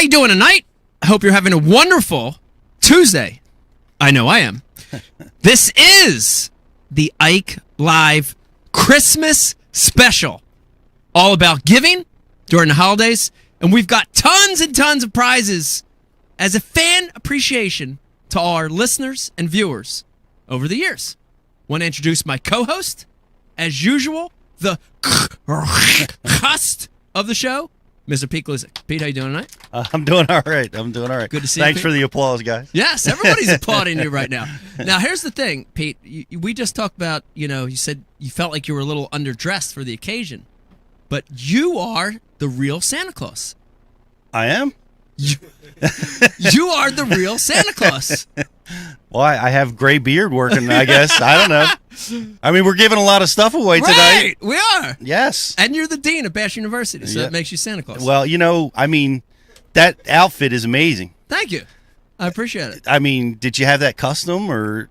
you doing tonight? I hope you're having a wonderful Tuesday. I know I am. This is the Ike Live Christmas Special. All about giving during the holidays. And we've got tons and tons of prizes as a fan appreciation to all our listeners and viewers over the years. Want to introduce my co-host, as usual, the host of the show, Mr. Pete Glizik. Pete, how you doing tonight? I'm doing all right. Good to see you, Thanks Pete. for the applause, guys. Yes, everybody's applauding you right now. Now, here's the thing, Pete. We just talked about, you said you felt like you were a little underdressed for the occasion. But you are the real Santa Claus. I am? You are the real Santa Claus. Well, I have gray beard working, I guess. I don't know. I mean, we're giving a lot of stuff away Right, tonight. we are. Yes. And you're the dean of Bash University, so that makes you Santa Claus. Well, I mean, that outfit is amazing. Thank you. I appreciate it. I mean, did you have that custom or?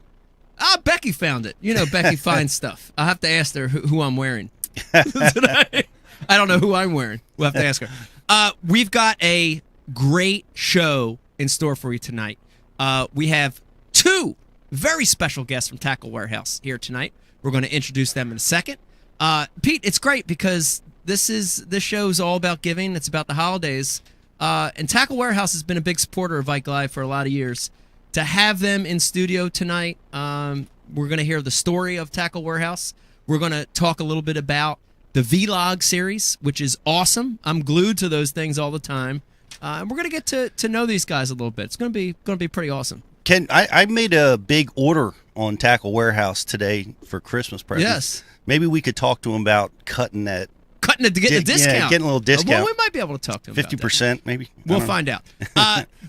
Becky found it. Becky finds stuff. I'll have to ask her who I'm wearing today. I don't know who I'm wearing. We'll have to ask her. We've got a great show in store for you tonight. We have two very special guests from Tackle Warehouse here tonight. We're going to introduce them in a second. Pete, it's great because this show is all about giving. It's about the holidays. And Tackle Warehouse has been a big supporter of Ike Live for a lot of years. To have them in studio tonight, we're going to hear the story of Tackle Warehouse. We're going to talk a little bit about the Vlog series, which is awesome. I'm glued to those things all the time. And we're going to get to know these guys a little bit. It's going to be pretty awesome. I made a big order on Tackle Warehouse today for Christmas presents. Yes. Maybe we could talk to them about getting a discount. Yeah, getting a little discount. Well, we might be able to talk to them 50%, maybe. We'll find out.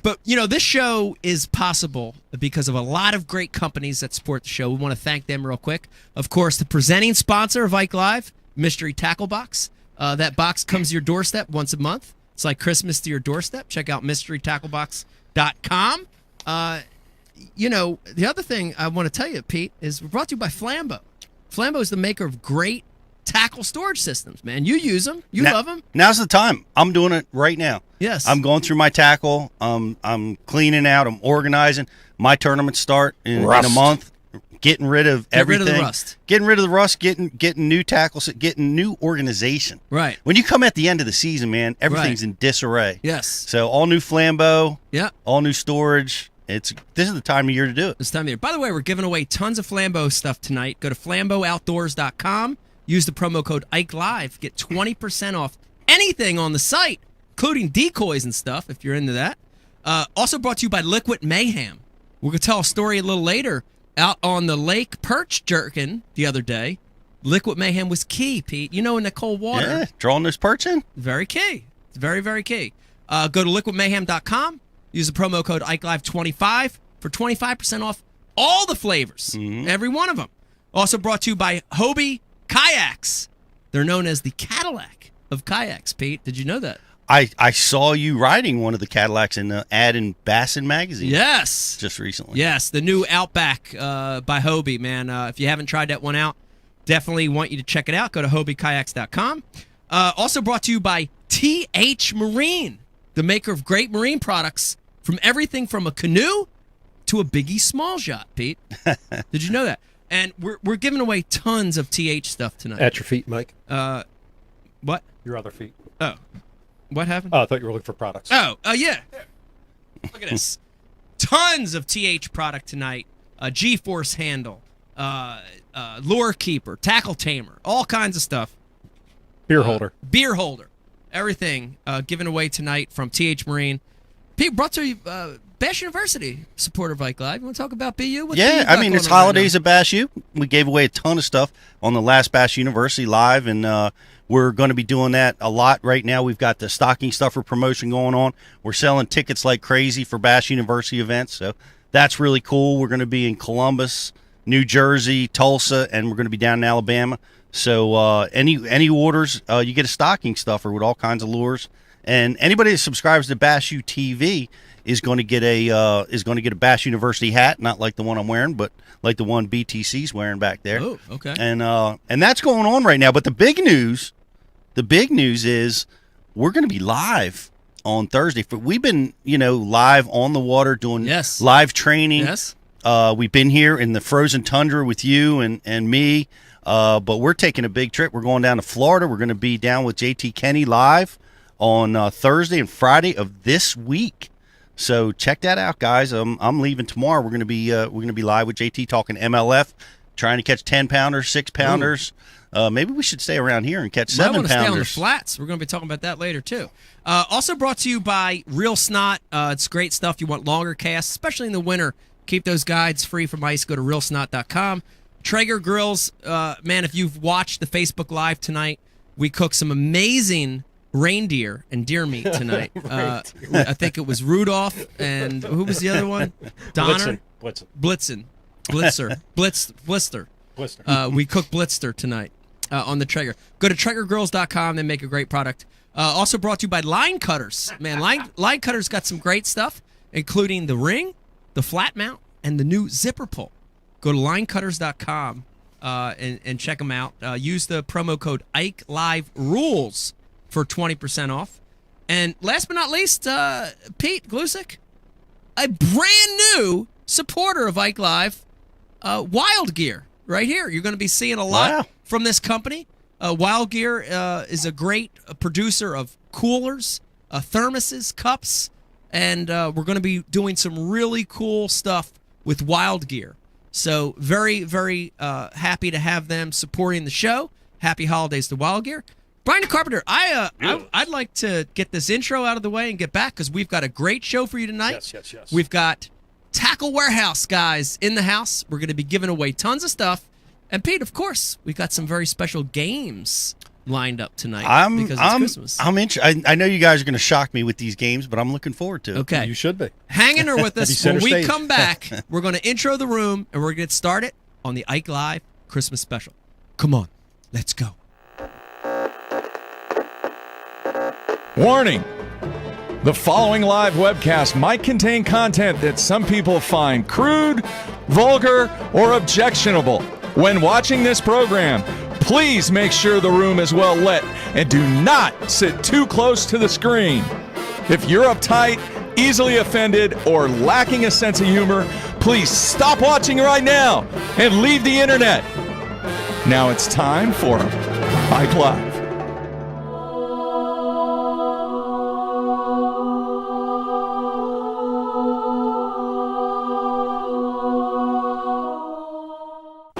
But, this show is possible because of a lot of great companies that support the show. We want to thank them real quick. Of course, the presenting sponsor of Ike Live, Mystery Tackle Box. That box comes to your doorstep once a month. It's like Christmas to your doorstep. Check out mysterytacklebox.com. The other thing I want to tell you, Pete, is we're brought to you by Flambeau. Flambeau is the maker of great tackle storage systems, man. You use them. You love them. Now's the time. I'm doing it right now. Yes. I'm going through my tackle. I'm cleaning out. I'm organizing. My tournaments start in a month. Getting rid of everything. Get rid of the rust. Getting rid of the rust. Getting new tackles. Getting new organization. Right. When you come at the end of the season, man, everything's in disarray. Yes. So all new Flambeau. Yeah. All new storage. This is the time of year to do it. This time of year. By the way, we're giving away tons of Flambeau stuff tonight. Go to flambeauoutdoors.com. Use the promo code Ike Live. Get 20% off anything on the site, including decoys and stuff, if you're into that. Also brought to you by Liquid Mayhem. We're going to tell a story a little later. Out on the lake perch jerking the other day, Liquid Mayhem was key, Pete. In the cold water. Yeah, drawing those perch in. Very key. It's very, very key. Go to liquidmayhem.com. Use the promo code IkeLive25 for 25% off all the flavors, every one of them. Also brought to you by Hobie Kayaks. They're known as the Cadillac of kayaks, Pete. Did you know that? I saw you riding one of the Cadillacs in the ad in Bassin magazine. Yes. Just recently. Yes, the new Outback by Hobie, man. If you haven't tried that one out, definitely want you to check it out. Go to hobiekayaks.com. Also brought to you by TH Marine, the maker of great marine products from everything from a canoe to a Biggie Small Yacht, Pete. Did you know that? And we're giving away tons of TH stuff tonight. At your feet, Mike. What? Your other feet. Oh. What happened? Oh, I thought you were looking for products. Oh, yeah. Look at this. Tons of TH product tonight. G-Force handle, lure keeper, tackle tamer, all kinds of stuff. Beer holder. Beer holder. Everything given away tonight from TH Marine. Pete, brought to you Bash University, supporter of Ike Live. You want to talk about BU? What's BU got going it's on right holidays now? at Bash U. We gave away a ton of stuff on the last Bash University Live, and we're going to be doing that a lot right now. We've got the stocking stuffer promotion going on. We're selling tickets like crazy for Bash University events, so that's really cool. We're going to be in Columbus, New Jersey, Tulsa, and we're going to be down in Alabama. So any orders, you get a stocking stuffer with all kinds of lures. And anybody that subscribes to Bash U TV is going to get a Bash University hat, not like the one I'm wearing, but like the one BTC's wearing back there. Oh, okay. And that's going on right now. But the big news is we're going to be live on Thursday. We've been, live on the water doing Yes. live training. Yes. We've been here in the frozen tundra with you and me, but we're taking a big trip. We're going down to Florida. We're going to be down with JT Kenny live on Thursday and Friday of this week. So check that out, guys. I'm leaving tomorrow. We're going to be live with JT talking MLF, trying to catch 10-pounders, 6-pounders. Maybe we should stay around here and catch 7-pounders. I want to stay on the flats. We're going to be talking about that later, too. Also brought to you by Real Snot. It's great stuff. You want longer casts, especially in the winter. Keep those guides free from ice. Go to realsnot.com. Traeger Grills. Man, if you've watched the Facebook Live tonight, we cooked some amazing reindeer and deer meat tonight. I think it was Rudolph and who was the other one? Donner? Blitzen. Blister. We cooked Blister tonight on the Traeger. Go to TraegerGrills.com. They make a great product. Also brought to you by Line Cutters. Man, Line Cutters got some great stuff, including the ring, the flat mount, and the new zipper pull. Go to linecutters.com and check them out. Use the promo code Ike Live Rules for 20% off. And last but not least, Pete Glusick, a brand new supporter of Ike Live, Wild Gear, right here. You're going to be seeing a lot from this company. Wild Gear is a great producer of coolers, thermoses, cups, and we're going to be doing some really cool stuff with Wild Gear. So very, very happy to have them supporting the show. Happy holidays to Wild Gear. Brian the Carpenter, I'd like to get this intro out of the way and get back because we've got a great show for you tonight. Yes. We've got Tackle Warehouse guys in the house. We're going to be giving away tons of stuff. And Pete, of course, we've got some very special games lined up tonight because it's Christmas. I know you guys are going to shock me with these games, but I'm looking forward to it. Okay. You should be. Hang in there with us. When we stage. come back, we're going to intro the room, and we're going to get started on the Ike Live Christmas special. Come on. Let's go. Warning! The following live webcast might contain content that some people find crude, vulgar, or objectionable. When watching this program, please make sure the room is well lit and do not sit too close to the screen. If you're uptight, easily offended, or lacking a sense of humor, please stop watching right now and leave the internet. Now it's time for Ike Live.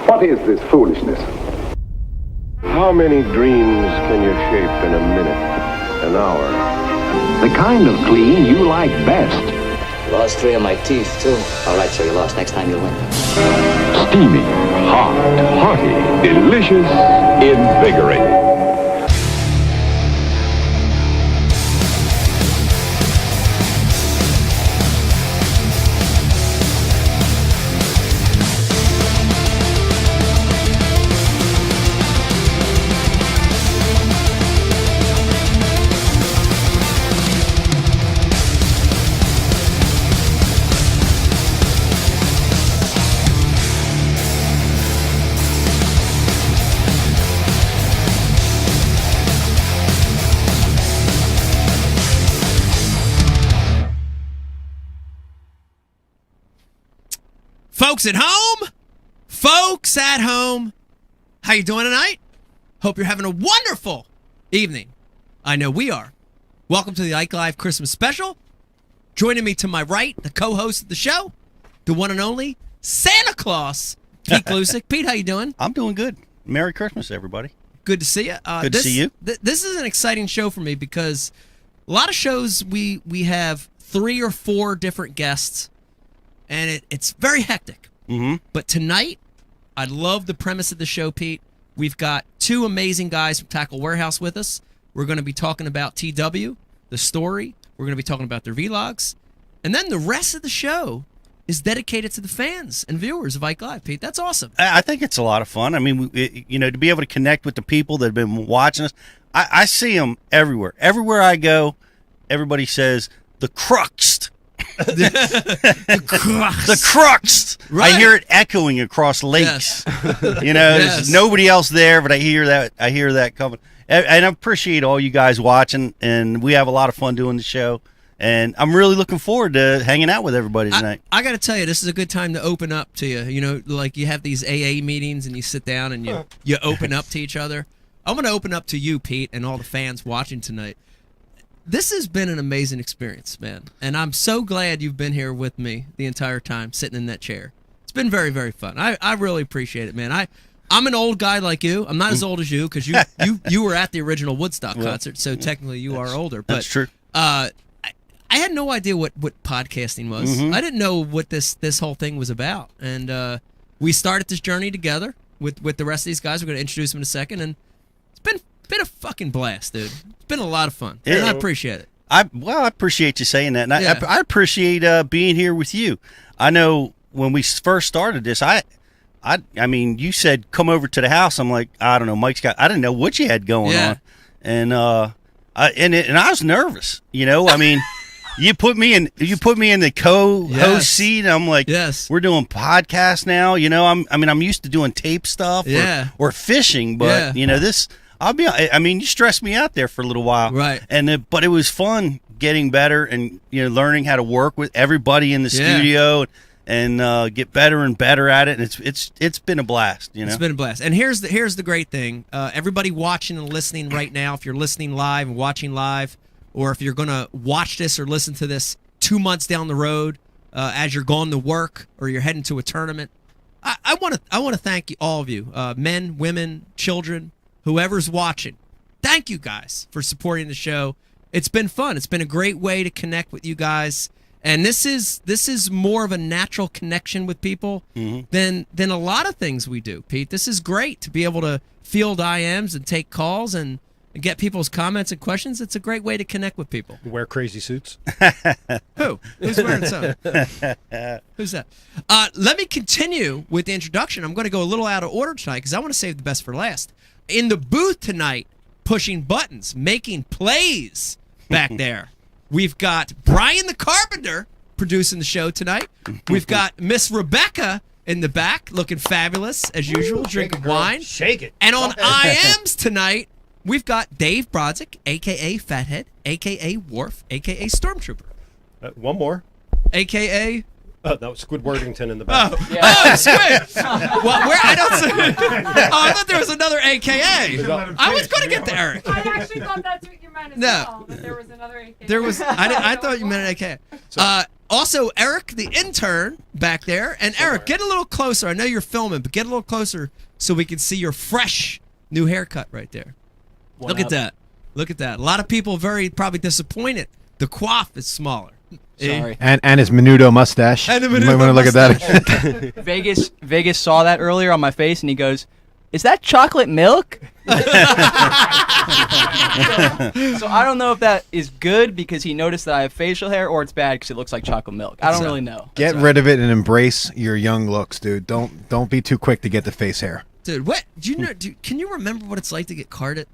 What is this foolishness? How many dreams can you shape in a minute, an hour? The kind of clean you like best. Lost 3 of my teeth, too. All right, so you lost. Next time you'll win. Steamy, hot, hearty, delicious, invigorating. Folks at home, how you doing tonight? Hope you're having a wonderful evening. I know we are. Welcome to the Ike Live Christmas special. Joining me to my right, the co-host of the show, the one and only Santa Claus, Pete Glusick. Pete, how you doing? I'm doing good. Merry Christmas, everybody. Good to see you. Good to see you. This is an exciting show for me because a lot of shows we have 3 or 4 different guests, and it's very hectic. Mm-hmm. But tonight, I love the premise of the show, Pete. We've got 2 amazing guys from Tackle Warehouse with us. We're going to be talking about TW, the story. We're going to be talking about their vlogs. And then the rest of the show is dedicated to the fans and viewers of Ike Live, Pete. That's awesome. I think it's a lot of fun. I mean, to be able to connect with the people that have been watching us. I see them everywhere. Everywhere I go, everybody says, the crux. The crux. The crux. Right. I hear it echoing across lakes. Yes. There's nobody else there, but I hear that coming. and I appreciate all you guys watching, and we have a lot of fun doing the show. And I'm really looking forward to hanging out with everybody tonight. I got to tell you, this is a good time to open up to you. You know, like you have these AA meetings and you sit down and you open up to each other. I'm going to open up to you, Pete, and all the fans watching tonight. This has been an amazing experience, man. And I'm so glad you've been here with me the entire time, sitting in that chair. It's been very, very fun. I really appreciate it, man. I'm an old guy like you. I'm not as old as you because you were at the original Woodstock concert, so technically you are older. But, that's true. I had no idea what podcasting was. I didn't know what this whole thing was about. And we started this journey together with the rest of these guys. We're going to introduce them in a second. And it's been a fucking blast, dude. It's been a lot of fun. And I appreciate it. I appreciate you saying that. And I appreciate being here with you. I know when we first started this, I mean, you said come over to the house. I'm like, I don't know, I didn't know what you had going on. And I was nervous, you know. I mean, You put me in the co-host seat. And I'm like, we're doing podcasts now. You know, I'm used to doing tape stuff or fishing, but you know, this, you stressed me out there for a little while. Right. But it was fun getting better and, you know, learning how to work with everybody in the studio and get better and better at it. And it's been a blast, you know. It's been a blast. And here's the great thing. Everybody watching and listening right now, if you're listening live and watching live, or if you're going to watch this or listen to this 2 months down the road as you're going to work or you're heading to a tournament, I want to thank all of you, men, women, children, whoever's watching. Thank you guys for supporting the show. It's been fun. It's been a great way to connect with you guys. And this is more of a natural connection with people than a lot of things we do, Pete. This is great to be able to field IMs and take calls and get people's comments and questions. It's a great way to connect with people. Wear crazy suits. Who? Who's wearing some? Who's that? Let me continue with the introduction. I'm going to go a little out of order tonight because I want to save the best for last. In the booth tonight, pushing buttons, making plays back there, we've got Brian the Carpenter producing the show tonight. We've got Miss Rebecca in the back, looking fabulous as usual, drinking wine. Shake it. And on IMs tonight, we've got Dave Brodzik, a.k.a. Fathead, a.k.a. Worf, a.k.a. Stormtrooper. One more. A.k.a. No, Squid Worthington in the back. Squid! Well, where I don't see. I thought there was another AKA. I was going to get to Eric. I actually thought that's what you meant as well, that there was another AKA. There was. I thought you meant an AKA. Also, Eric, the intern back there. And Eric, get a little closer. I know you're filming, but get a little closer so we can see your fresh new haircut right there. Look at that. Look at that. A lot of people very probably disappointed. The coif is smaller. Sorry. And his menudo mustache. And the you might want to look at that. Vegas saw that earlier on my face, and he goes, "Is that chocolate milk?" So I don't know if that is good because he noticed that I have facial hair, or it's bad because it looks like chocolate milk. I don't really know. Get rid of it and embrace your young looks, dude. Don't be too quick to get the face hair. Dude, what? Do you know? Can you remember what it's like to get carded?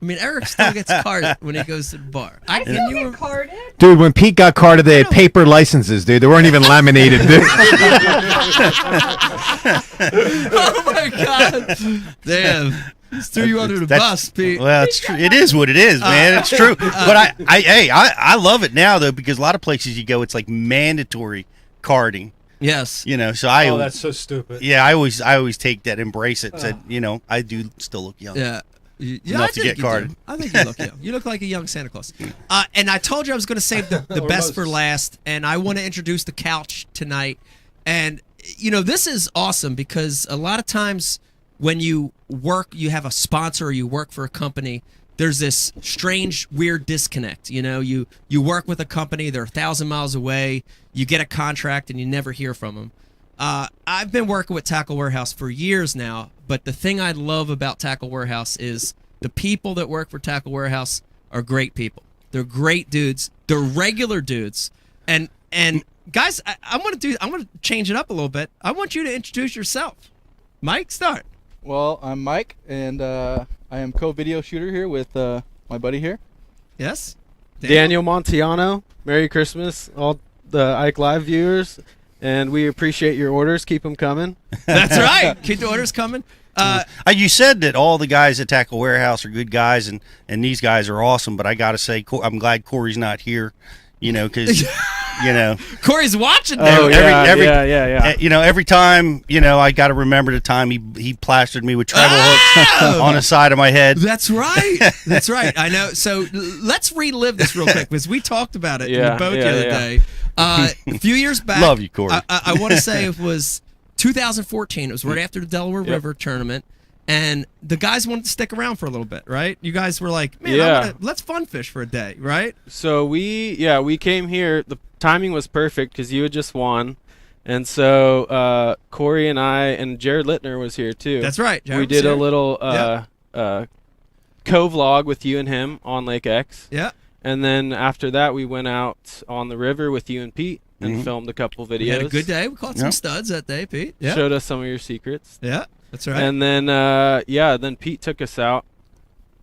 I mean, Eric still gets carded when he goes to the bar. I still get carded? Dude, when Pete got carded, they had paper licenses, dude. They weren't even laminated, dude. Oh, my God. Damn. Just threw you under the bus, Pete. Well, it's true. It is what it is, man. It's true. But I love it now, though, because a lot of places you go, it's like mandatory carding. Yes. You know, so that's so stupid. Yeah, I always take that, embrace it. Said, you know, I do still look young. Yeah. Enough to get carded. I think you look young. You look like a young Santa Claus. And I told you I was going to save the best for last, and I want to introduce the couch tonight. And, you know, this is awesome because a lot of times when you work, you have a sponsor or you work for a company, there's this strange, weird disconnect. You know, you work with a company, they're 1,000 miles away, you get a contract, and you never hear from them. I've been working with Tackle Warehouse for years now, but the thing I love about Tackle Warehouse is the people that work for Tackle Warehouse are great people. They're great dudes. They're regular dudes. And guys, I want to change it up a little bit. I want you to introduce yourself. Mike, start. Well, I'm Mike, and I am co-video shooter here with my buddy here. Yes. Daniel Montiano. Merry Christmas, all the Ike Live viewers. And we appreciate your orders. Keep them coming. That's right. Keep the orders coming. You said that all the guys at Tackle Warehouse are good guys, and these guys are awesome. But I got to say, I'm glad Corey's not here. Because Corey's watching. Every time I got to remember the time he plastered me with treble hooks on the side of my head. That's right. That's right. I know. So let's relive this real quick because we talked about it in the boat the other day. A few years back. Love you, Corey. I want to say it was 2014. It was right after the Delaware River tournament. And the guys wanted to stick around for a little bit, right? You guys were like, man, let's fun fish for a day, right? So we came here. The timing was perfect because you had just won. And so Corey and I and Jared Litner was here too. That's right. We did a little co-vlog with you and him on Lake X. Yeah. And then after that, we went out on the river with you and Pete and filmed a couple videos. We had a good day. We caught some studs that day, Pete. Yeah. Showed us some of your secrets. Yeah. That's right. And then, then Pete took us out.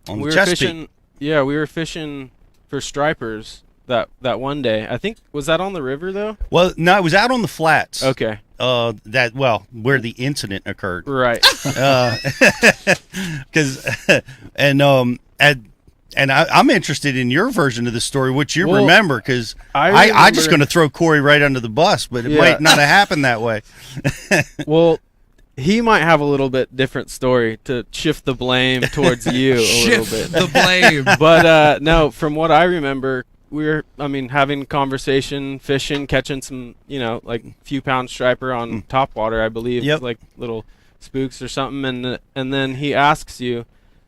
On we the were Chesapeake. fishing. Yeah, we were fishing for stripers that one day. I think was that on the river though? Well, no, it was out on the flats. Okay. Where the incident occurred. Right. I'm interested in your version of the story, what you Well, remember, because I I'm just going to throw Corey right under the bus, but it might not have happened that way. Well, he might have a little bit different story to shift the blame towards you a little bit. The blame. But no, from what I remember, we were, having conversation, fishing, catching some, like few pound striper on topwater, I believe, like little spooks or something, and then he asks you,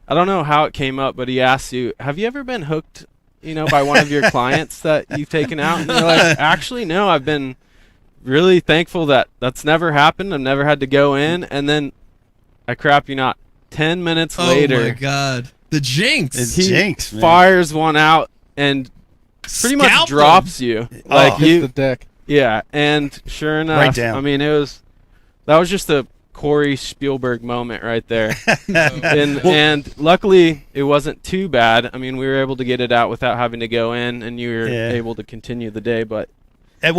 I don't know how it came up, but he asks you, have you ever been hooked, by one of your clients that you've taken out? And you're like, actually, no, I've been really thankful that that's never happened. I've never had to go in. And then, I crap you not, 10 minutes later. Oh, my God. The jinx. He fires one out and pretty much drops you. Like hits the deck. Yeah, and sure enough, Right down. That was just a Corey Spielberg moment right there. and luckily, it wasn't too bad. We were able to get it out without having to go in, and you were able to continue the day. But it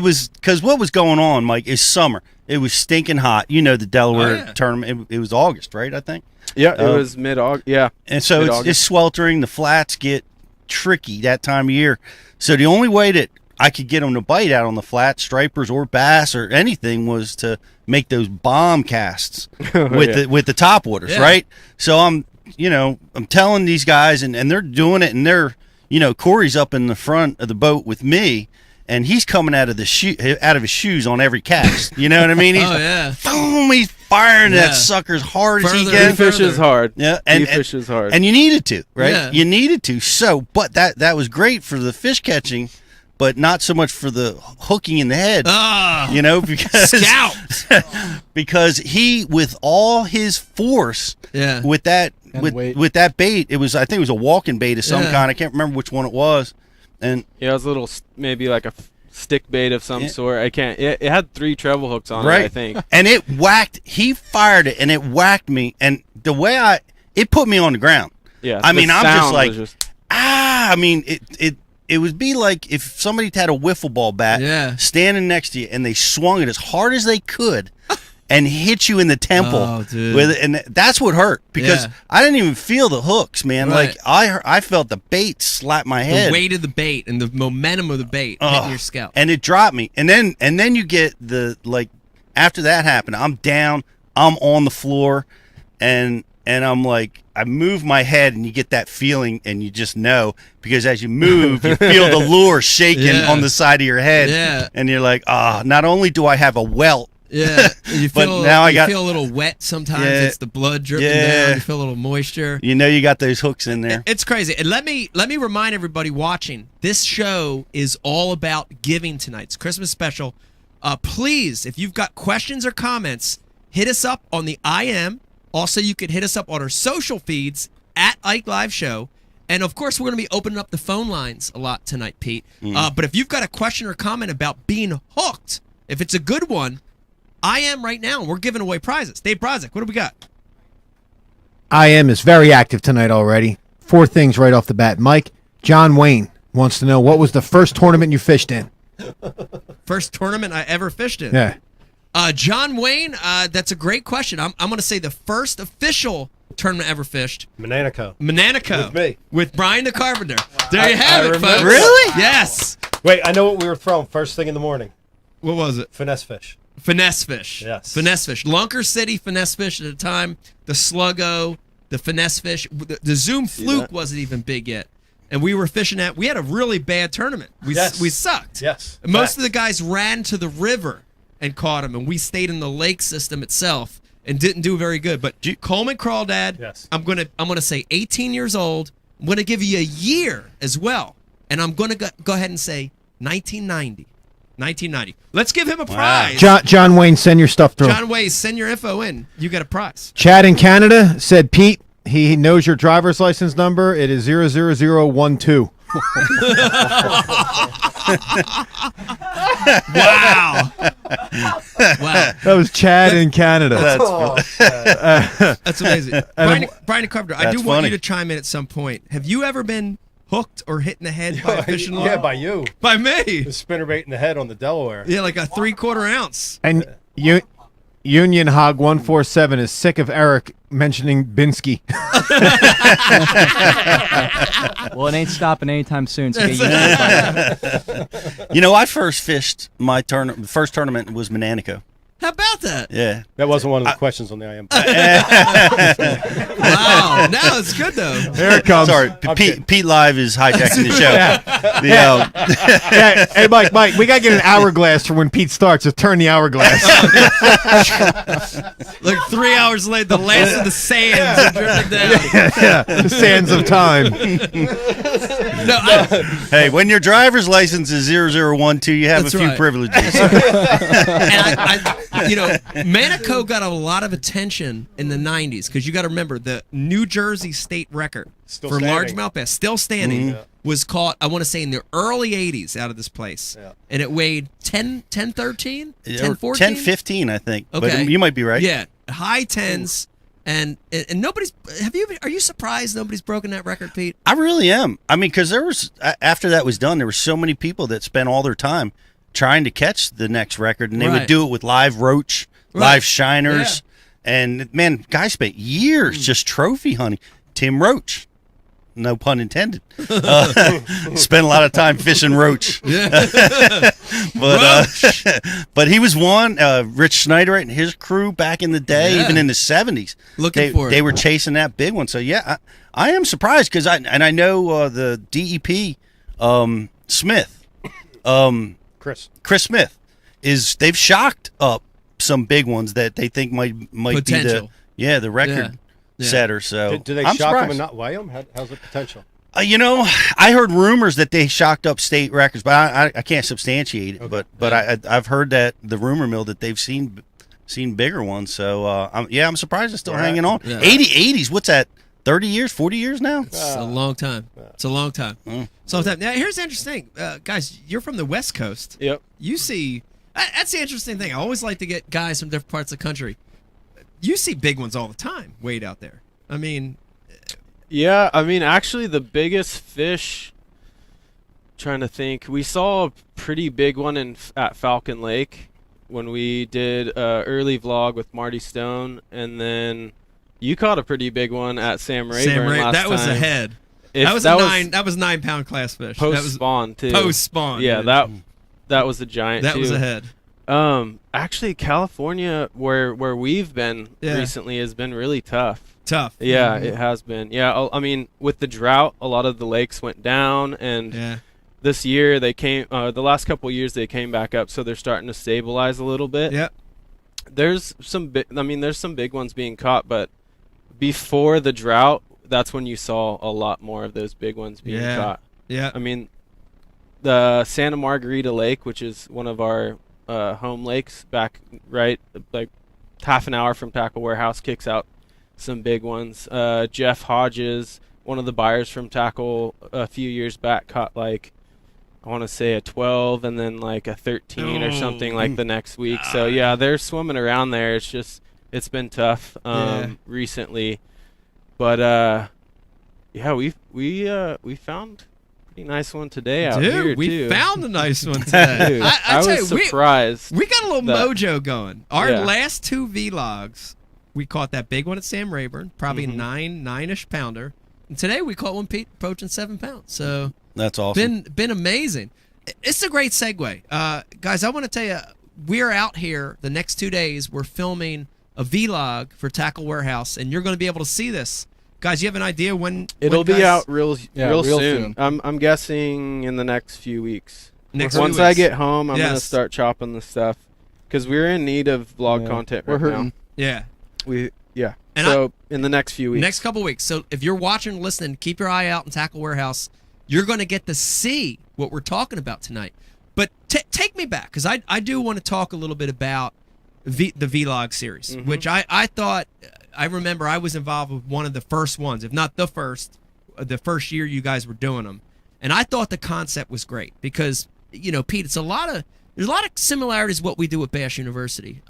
was because what was going on, Mike, is summer. It was stinking hot. The Delaware tournament. It was August, right? I think. Yeah, it was mid-August. Yeah, and so it's sweltering. The flats get tricky that time of year. So the only way that I could get them to bite out on the flat, stripers or bass or anything, was to make those bomb casts with the top waters, right? So I'm telling these guys, and they're doing it, and they're, Corey's up in the front of the boat with me, and he's coming out of his shoes on every cast. You know what I mean? He's, boom, he's firing that sucker as hard as he can. He fishes hard. Yeah, he fishes hard. And you needed to, right? Yeah. You needed to. So, but that was great for the fish catching, but not so much for the hooking in the head. Because Scout. because he, with all his force, with that bait, I think it was a walking bait of some kind. I can't remember which one it was. And it was a little, maybe like a stick bait of some sort. I can't. It had 3 treble hooks on it, I think. And it whacked. He fired it, and it whacked me. And the way it put me on the ground. Yeah. I'm just like, it would be like if somebody had a wiffle ball bat standing next to you, and they swung it as hard as they could and hit you in the temple with it, and that's what hurt, because I didn't even feel the hooks, man. Like I felt the bait slap my head. The weight of the bait and the momentum of the bait hitting your scalp, and it dropped me. And then you get after that happened, I'm down, I'm on the floor, and I'm like, I move my head, and you get that feeling, and you just know, because as you move, you feel the lure shaking on the side of your head, and you're like, not only do I have a welt, you feel, feel a little wet sometimes. It's the blood dripping down. You feel a little moisture. You got those hooks in there. It's crazy. And let me remind everybody watching, this show is all about giving tonight. It's Christmas special. Please, if you've got questions or comments, hit us up on the IM. Also, you can hit us up on our social feeds at Ike Live Show. And, of course, we're going to be opening up the phone lines a lot tonight, Pete. But if you've got a question or comment about being hooked, if it's a good one, I am right now. We're giving away prizes. Dave Brozick, what do we got? IM is very active tonight already. 4 things right off the bat. Mike, John Wayne wants to know, what was the first tournament you fished in? First tournament I ever fished in? Yeah. John Wayne, that's a great question. I'm going to say the first official tournament ever fished. Mananico. With me. With Brian the Carpenter. There you have it, folks. Really? Yes. Wait, I know what we were throwing first thing in the morning. What was it? Finesse fish. Finesse fish. Yes. Finesse fish. Lunker City finesse fish at the time. The Sluggo, the finesse fish. The Zoom Fluke wasn't even big yet. And we were fishing at, we had a really bad tournament. We sucked. Yes. Most of the guys ran to the river and caught them, and we stayed in the lake system itself and didn't do very good. But Coleman Crawdad, yes. I'm gonna say 18 years old. I'm gonna give you a year as well, and I'm gonna go ahead and say 1990. 1990. Let's give him a prize. John Wayne, send your stuff through. John Wayne, send your info in. You got a prize. Chad in Canada said, Pete, he knows your driver's license number. It is 00012. Wow. That was Chad in Canada. That's amazing. Brian Carpenter, I do want you to chime in at some point. Have you ever been hooked or hit in the head by a fishing line? Yeah, by you. By me. The spinnerbait in the head on the Delaware. Yeah, like a 3/4 ounce. And Union Hog 147 is sick of Eric mentioning Binsky. Well, it ain't stopping anytime soon. So You know, I first fished my first tournament was Mananico. How about that? Yeah. That wasn't one of the questions on the IM. Wow. No, it's good, though. Here it comes. Sorry, Pete Live is hijacking the show. Yeah. Hey, Mike, we got to get an hourglass for when Pete starts. Just turn the hourglass. Like 3 hours later, the last of the sands are drifting down. Yeah, the sands of time. Hey, when your driver's license is 0012, you have a few privileges. And Manico got a lot of attention in the 90s because you got to remember the New Jersey state record for largemouth bass, still standing, was caught, I want to say, in the early 80s out of this place. Yeah. And it weighed 10, 13? 10, 14? 10, 15, I think. Okay. But you might be right. Yeah, high 10s. And nobody's, are you surprised nobody's broken that record, Pete? I really am. I mean, because there was, after that was done, there were so many people that spent all their time trying to catch the next record, and they would do it with live roach, live shiners, and man, guys spent years just trophy hunting. Tim Roach, no pun intended, spent a lot of time fishing roach. But he was one. Rich Schneider and his crew back in the day, even in the 70s, they were chasing that big one. So yeah, I am surprised because I know the DEP Smith. Chris Smith they've shocked up some big ones that they think might potential. Be the record setter. So do they I'm shock surprised. them and not weigh them? How's the potential? I heard rumors that they shocked up state records, but I can't substantiate it. Okay. But I've heard that the rumor mill that they've seen bigger ones. So I'm surprised it's still hanging on. Yeah. 80s. What's that? 30 years, 40 years now? It's a long time. It's a long time. So now here's the interesting thing. Guys, you're from the West Coast. Yep. You see, that's the interesting thing. I always like to get guys from different parts of the country. You see big ones all the time weighed out there. I mean. Yeah, I mean, actually the biggest fish, trying to think, we saw a pretty big one at Falcon Lake when we did an early vlog with Marty Stone, and then you caught a pretty big one at Sam Rayburn last time. That was a head. That was 9 pound class fish. Post spawn too. Post spawn. Yeah, that was a giant. That too. was a head. Actually, California, where we've been recently, has been really tough. Yeah, it has been. Yeah, I mean, with the drought, a lot of the lakes went down, and this year they came. The last couple of years they came back up, so they're starting to stabilize a little bit. Yeah. There's some big ones being caught, but before the drought, that's when you saw a lot more of those big ones being caught. Yeah. I mean, the Santa Margarita Lake, which is one of our home lakes, back like half an hour from Tackle Warehouse, kicks out some big ones. Jeff Hodges, one of the buyers from Tackle a few years back, caught I want to say a 12 and then like a 13 or something like the next week. So yeah, they're swimming around there. It's been tough recently, but we found pretty nice one today out Dude, here we too. found a nice one today. Dude, I I tell was you, surprised. We got a little that- mojo going. Our Yeah. last 2 vlogs, we caught that big one at Sam Rayburn, probably nine-ish pounder. And today we caught one approaching 7 pounds. So that's awesome. Been amazing. It's a great segue. Guys, I want to tell you, we're out here the next 2 days. We're filming a vlog for Tackle Warehouse, and you're going to be able to see this. Guys, you have an idea when It'll when be guys- out real real soon. soon. I'm guessing in the next few weeks. Next few Once I weeks. get home, I'm gonna Yes. start chopping the stuff because we're in need of vlog content We're right hurting. now. Yeah. And So in the next few weeks. Next couple weeks. So if you're watching and listening, keep your eye out in Tackle Warehouse. You're going to get to see what we're talking about tonight. But take me back, because I do want to talk a little bit about the vlog series, which I thought, I remember I was involved with one of the first ones, if not the first year you guys were doing them. And I thought the concept was great because, you know, Pete, there's a lot of similarities to what we do at Bass University.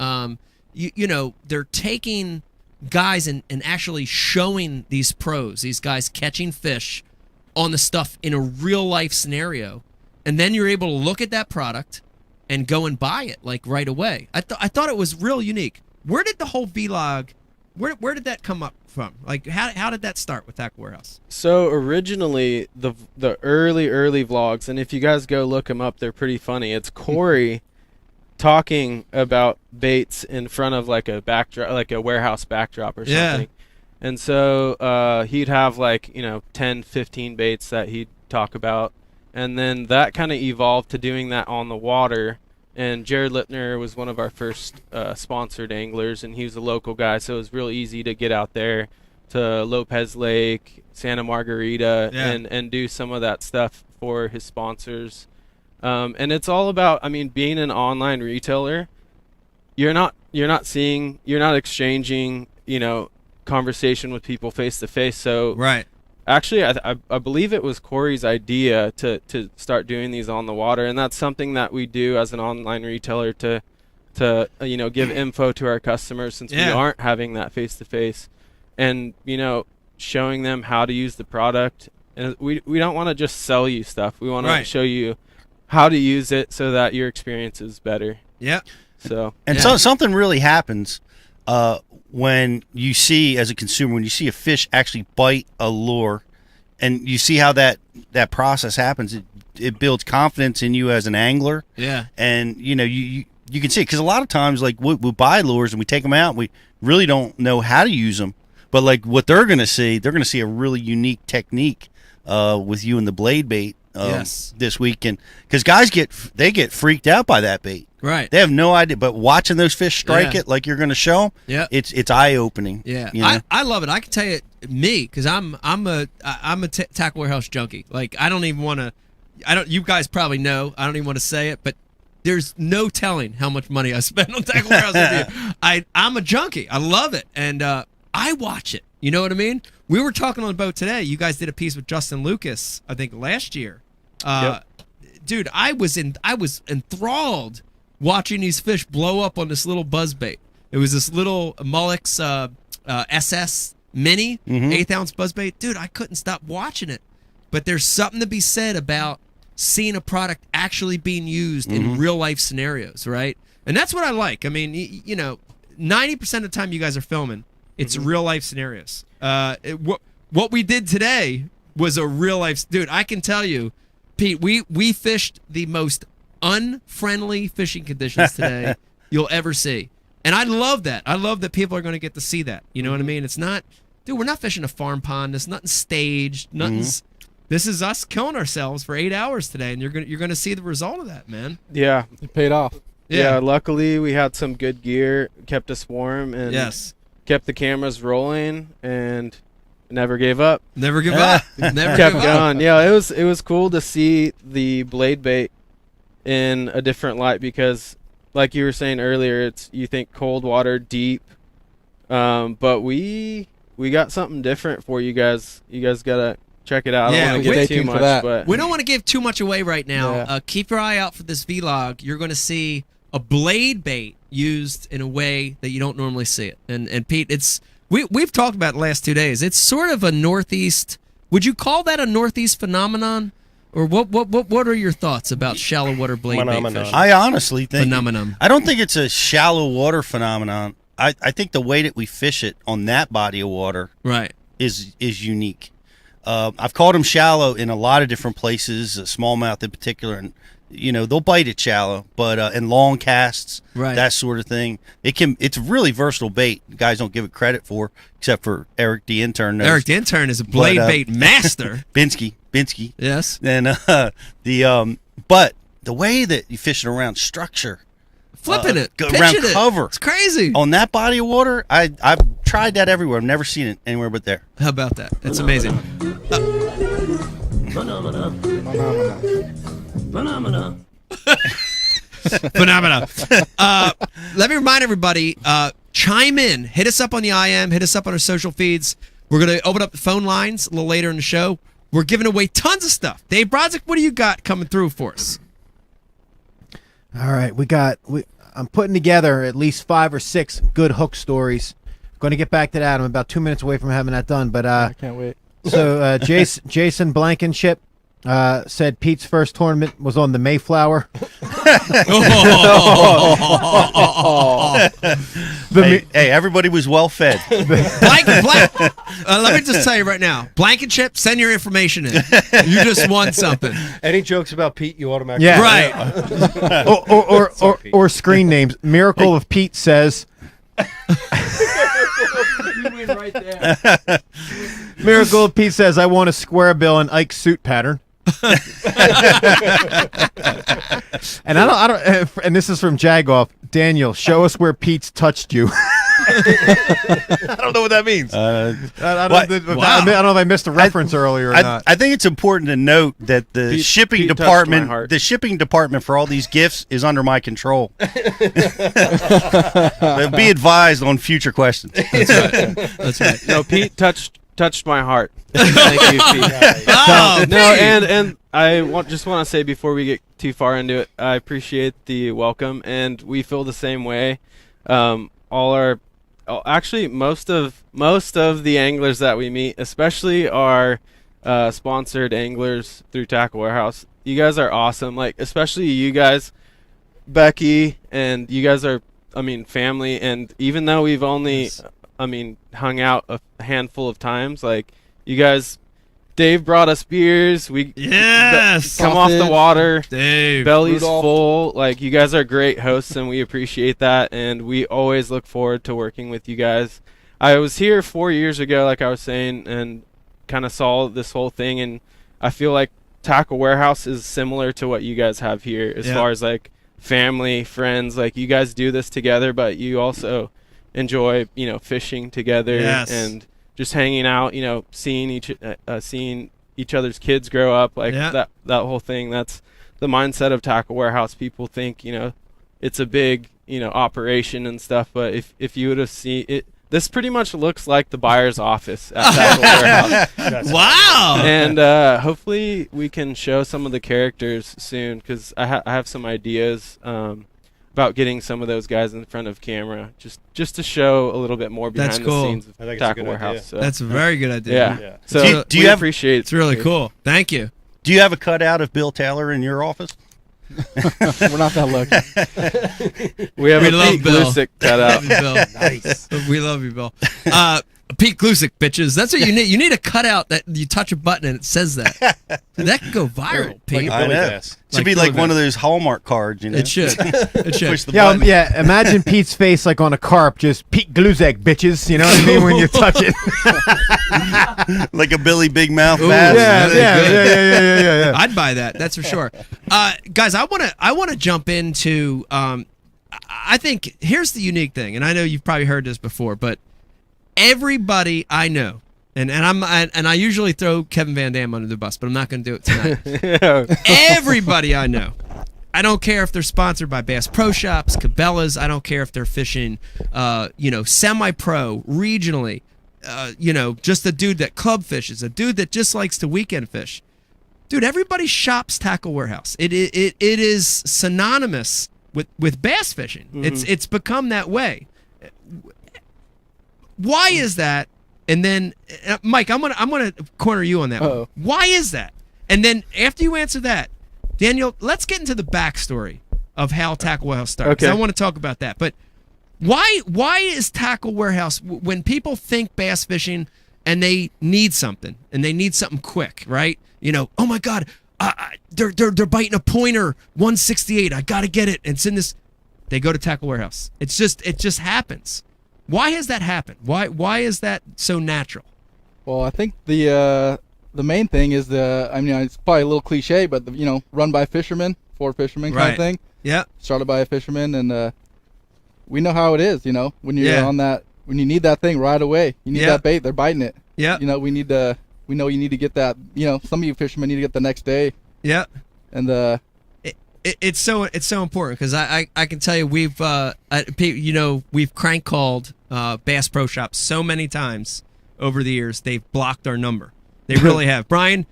You know, they're taking guys and actually showing these pros, these guys catching fish on the stuff in a real life scenario, and then you're able to look at that product and go and buy it like right away. I thought it was real unique. Where did the whole vlog, where did that come up from? Like how did that start with Tackle Warehouse? So originally the early vlogs, and if you guys go look them up, they're pretty funny. It's Corey talking about baits in front of like a backdrop, like a warehouse backdrop or something. And so he'd have like, you know, 10, 15 baits that he'd talk about. And then that kind of evolved to doing that on the water. And Jared Litner was one of our first sponsored anglers, and he was a local guy, so it was real easy to get out there to Lopez Lake, Santa Margarita, and do some of that stuff for his sponsors. And it's all about, I mean, being an online retailer, you're not exchanging, you know, conversation with people face to face. So actually, I believe it was Corey's idea to start doing these on the water, and that's something that we do as an online retailer to you know, give info to our customers, since we aren't having that face to face, and you know, showing them how to use the product. And we don't want to just sell you stuff. We want to show you how to use it so that your experience is better. Yeah. So so something really happens when you see, as a consumer, when you see a fish actually bite a lure, and you see how that process happens, it builds confidence in you as an angler. Yeah. And you know, you can see it, because a lot of times, like, we buy lures and we take them out and we really don't know how to use them. But like what they're going to see a really unique technique with you and the blade bait this weekend, because guys get freaked out by that bait. Right. They have no idea, but watching those fish strike it like you're going to show them, it's eye-opening. Yeah. You know? I love it. I can tell you, me, because I'm a Tackle Warehouse junkie. Like, I don't even want to, you guys probably know, I don't even want to say it, but there's no telling how much money I spend on Tackle Warehouse with you. I'm a junkie. I love it. And I watch it. You know what I mean? We were talking on the boat today. You guys did a piece with Justin Lucas, I think, last year. Dude, I was enthralled watching these fish blow up on this little buzzbait. It was this little Mullex SS Mini 1/8 ounce buzzbait. Dude, I couldn't stop watching it. But there's something to be said about seeing a product actually being used in real life scenarios, right? And that's what I like. I mean, you know, 90% of the time you guys are filming, it's real life scenarios. What we did today was a real life. Dude, I can tell you, Pete, we fished the most unfriendly fishing conditions today you'll ever see. And I love that. I love that people are going to get to see that. You know what I mean? It's not, dude, we're not fishing a farm pond. There's nothing staged. Nothing's. This is us killing ourselves for 8 hours today, and you're gonna see the result of that, man. Yeah, it paid off. Yeah, luckily we had some good gear, kept us warm, and kept the cameras rolling, and never gave up. Never give up. Never kept give going. up. Yeah, it was cool to see the blade bait in a different light, because, like you were saying earlier, you think cold water, deep, but we got something different for you guys. You guys gotta check it out. I don't want to get too much, but we don't want to give too much away right now. Keep your eye out for this vlog. You're going to see a blade bait used in a way that you don't normally see it. And Pete, we've talked about it the last 2 days. It's sort of a Northeast. Would you call that a Northeast phenomenon, Or what are your thoughts about shallow water blade bait fishing? I honestly think phenomenon. I don't think it's a shallow water phenomenon. I think the way that we fish it on that body of water is unique. I've caught them shallow in a lot of different places, smallmouth in particular, and they'll bite it shallow, but in long casts, that sort of thing, it's really versatile bait. Guys don't give it credit for, except for Eric the intern. Eric the intern is a blade bait master. Binsky, yes. And but the way that you fish it around structure, flipping it, around cover, it's crazy. On that body of water, I've tried that everywhere. I've never seen it anywhere but there. How about that? It's amazing. Phenomena. Let me remind everybody, chime in. Hit us up on the IM. Hit us up on our social feeds. We're going to open up the phone lines a little later in the show. We're giving away tons of stuff. Dave Brodzik, what do you got coming through for us? All right, I'm putting together at least 5 or 6 good hook stories. Going to get back to that. I'm about 2 minutes away from having that done, but I can't wait. So Jason Blankenship said Pete's first tournament was on the Mayflower. Hey, everybody was well fed. Let me just tell you right now, Blankenship, send your information in. You just won something. Any jokes about Pete, you automatically right. or screen names. Miracle of Pete says. You win right there. Miracle of Pete says, I want a square bill and Ike suit pattern. And I don't. And this is from Jagoff. Daniel, show us where Pete's touched you. I don't know what that means. I don't know if I missed a reference earlier or not. I think it's important to note that the shipping department for all these gifts is under my control. Be advised on future questions. That's right. No, Pete touched my heart. Thank you, Pete. And I just want to say before we get too far into it, I appreciate the welcome, and we feel the same way. Actually, most of the anglers that we meet, especially our sponsored anglers through Tackle Warehouse, you guys are awesome. Like, especially you guys, Becky, and you guys are, family. And even though we've only, hung out a handful of times, like, you guys, Dave brought us beers. We come off the water. Dave, belly's full. Like, you guys are great hosts, and we appreciate that. And we always look forward to working with you guys. I was here 4 years ago, like I was saying, and kind of saw this whole thing. And I feel like Tackle Warehouse is similar to what you guys have here, as far as like family, friends. Like, you guys do this together, but you also enjoy, fishing together and just hanging out, seeing each other's kids grow up, like that whole thing. That's the mindset of Tackle Warehouse. People think, it's a big, operation and stuff, but if you would have seen it, this pretty much looks like the buyer's office at Tackle Warehouse. Wow! And hopefully we can show some of the characters soon, because I have some ideas about getting some of those guys in front of camera, just to show a little bit more behind the scenes of Tackle Warehouse. So. That's a very good idea. Yeah. So do you appreciate it. It's really cool. Thank you. Do you have a cutout of Bill Taylor in your office? We're not that lucky. We have a Pete Glusick cutout. Nice. We love you, Bill. Pete Glusick, bitches. That's what you need. You need a cutout that you touch a button and it says that. That could go viral, Pete. Like it should be like one of those Hallmark cards, It should. It should. Push the button. Yeah. Imagine Pete's face like on a carp, just Pete Glusick, bitches. You know what I mean when you touch it. Like a Billy Big Mouth bass. Yeah. I'd buy that. That's for sure. Guys, I want to jump into. I think here's the unique thing, and I know you've probably heard this before, but everybody I know, and I usually throw Kevin Van Dam under the bus, but I'm not going to do it tonight. Everybody I know, I don't care if they're sponsored by Bass Pro Shops, Cabela's. I don't care if they're fishing, semi-pro, regionally. Just a dude that club fishes, a dude that just likes to weekend fish. Dude, everybody shops Tackle Warehouse. It is synonymous with bass fishing. Mm-hmm. It's become that way. Why is that? And then, Mike, I'm gonna corner you on that one. Why is that? And then after you answer that, Daniel, let's get into the backstory of how Tackle Warehouse started. 'Cause I want to talk about that. But why is Tackle Warehouse, when people think bass fishing and they need something quick, right? You know, oh my God, they're biting a pointer 168. I got to get it. It's in this. They go to Tackle Warehouse. It just happens. Why has that happened? Why is that so natural? Well, I think the main thing is it's probably a little cliche, but run by fishermen, for fishermen kind of thing. Yeah. Started by a fisherman, and we know how it is. When you're on that, when you need that thing right away, you need that bait. They're biting it. Yeah. We know you need to get that. Some of you fishermen need to get the next day. Yeah. And it's so important because I can tell you we've crank called Bass Pro Shops so many times over the years. They've blocked our number. They really have. Brian,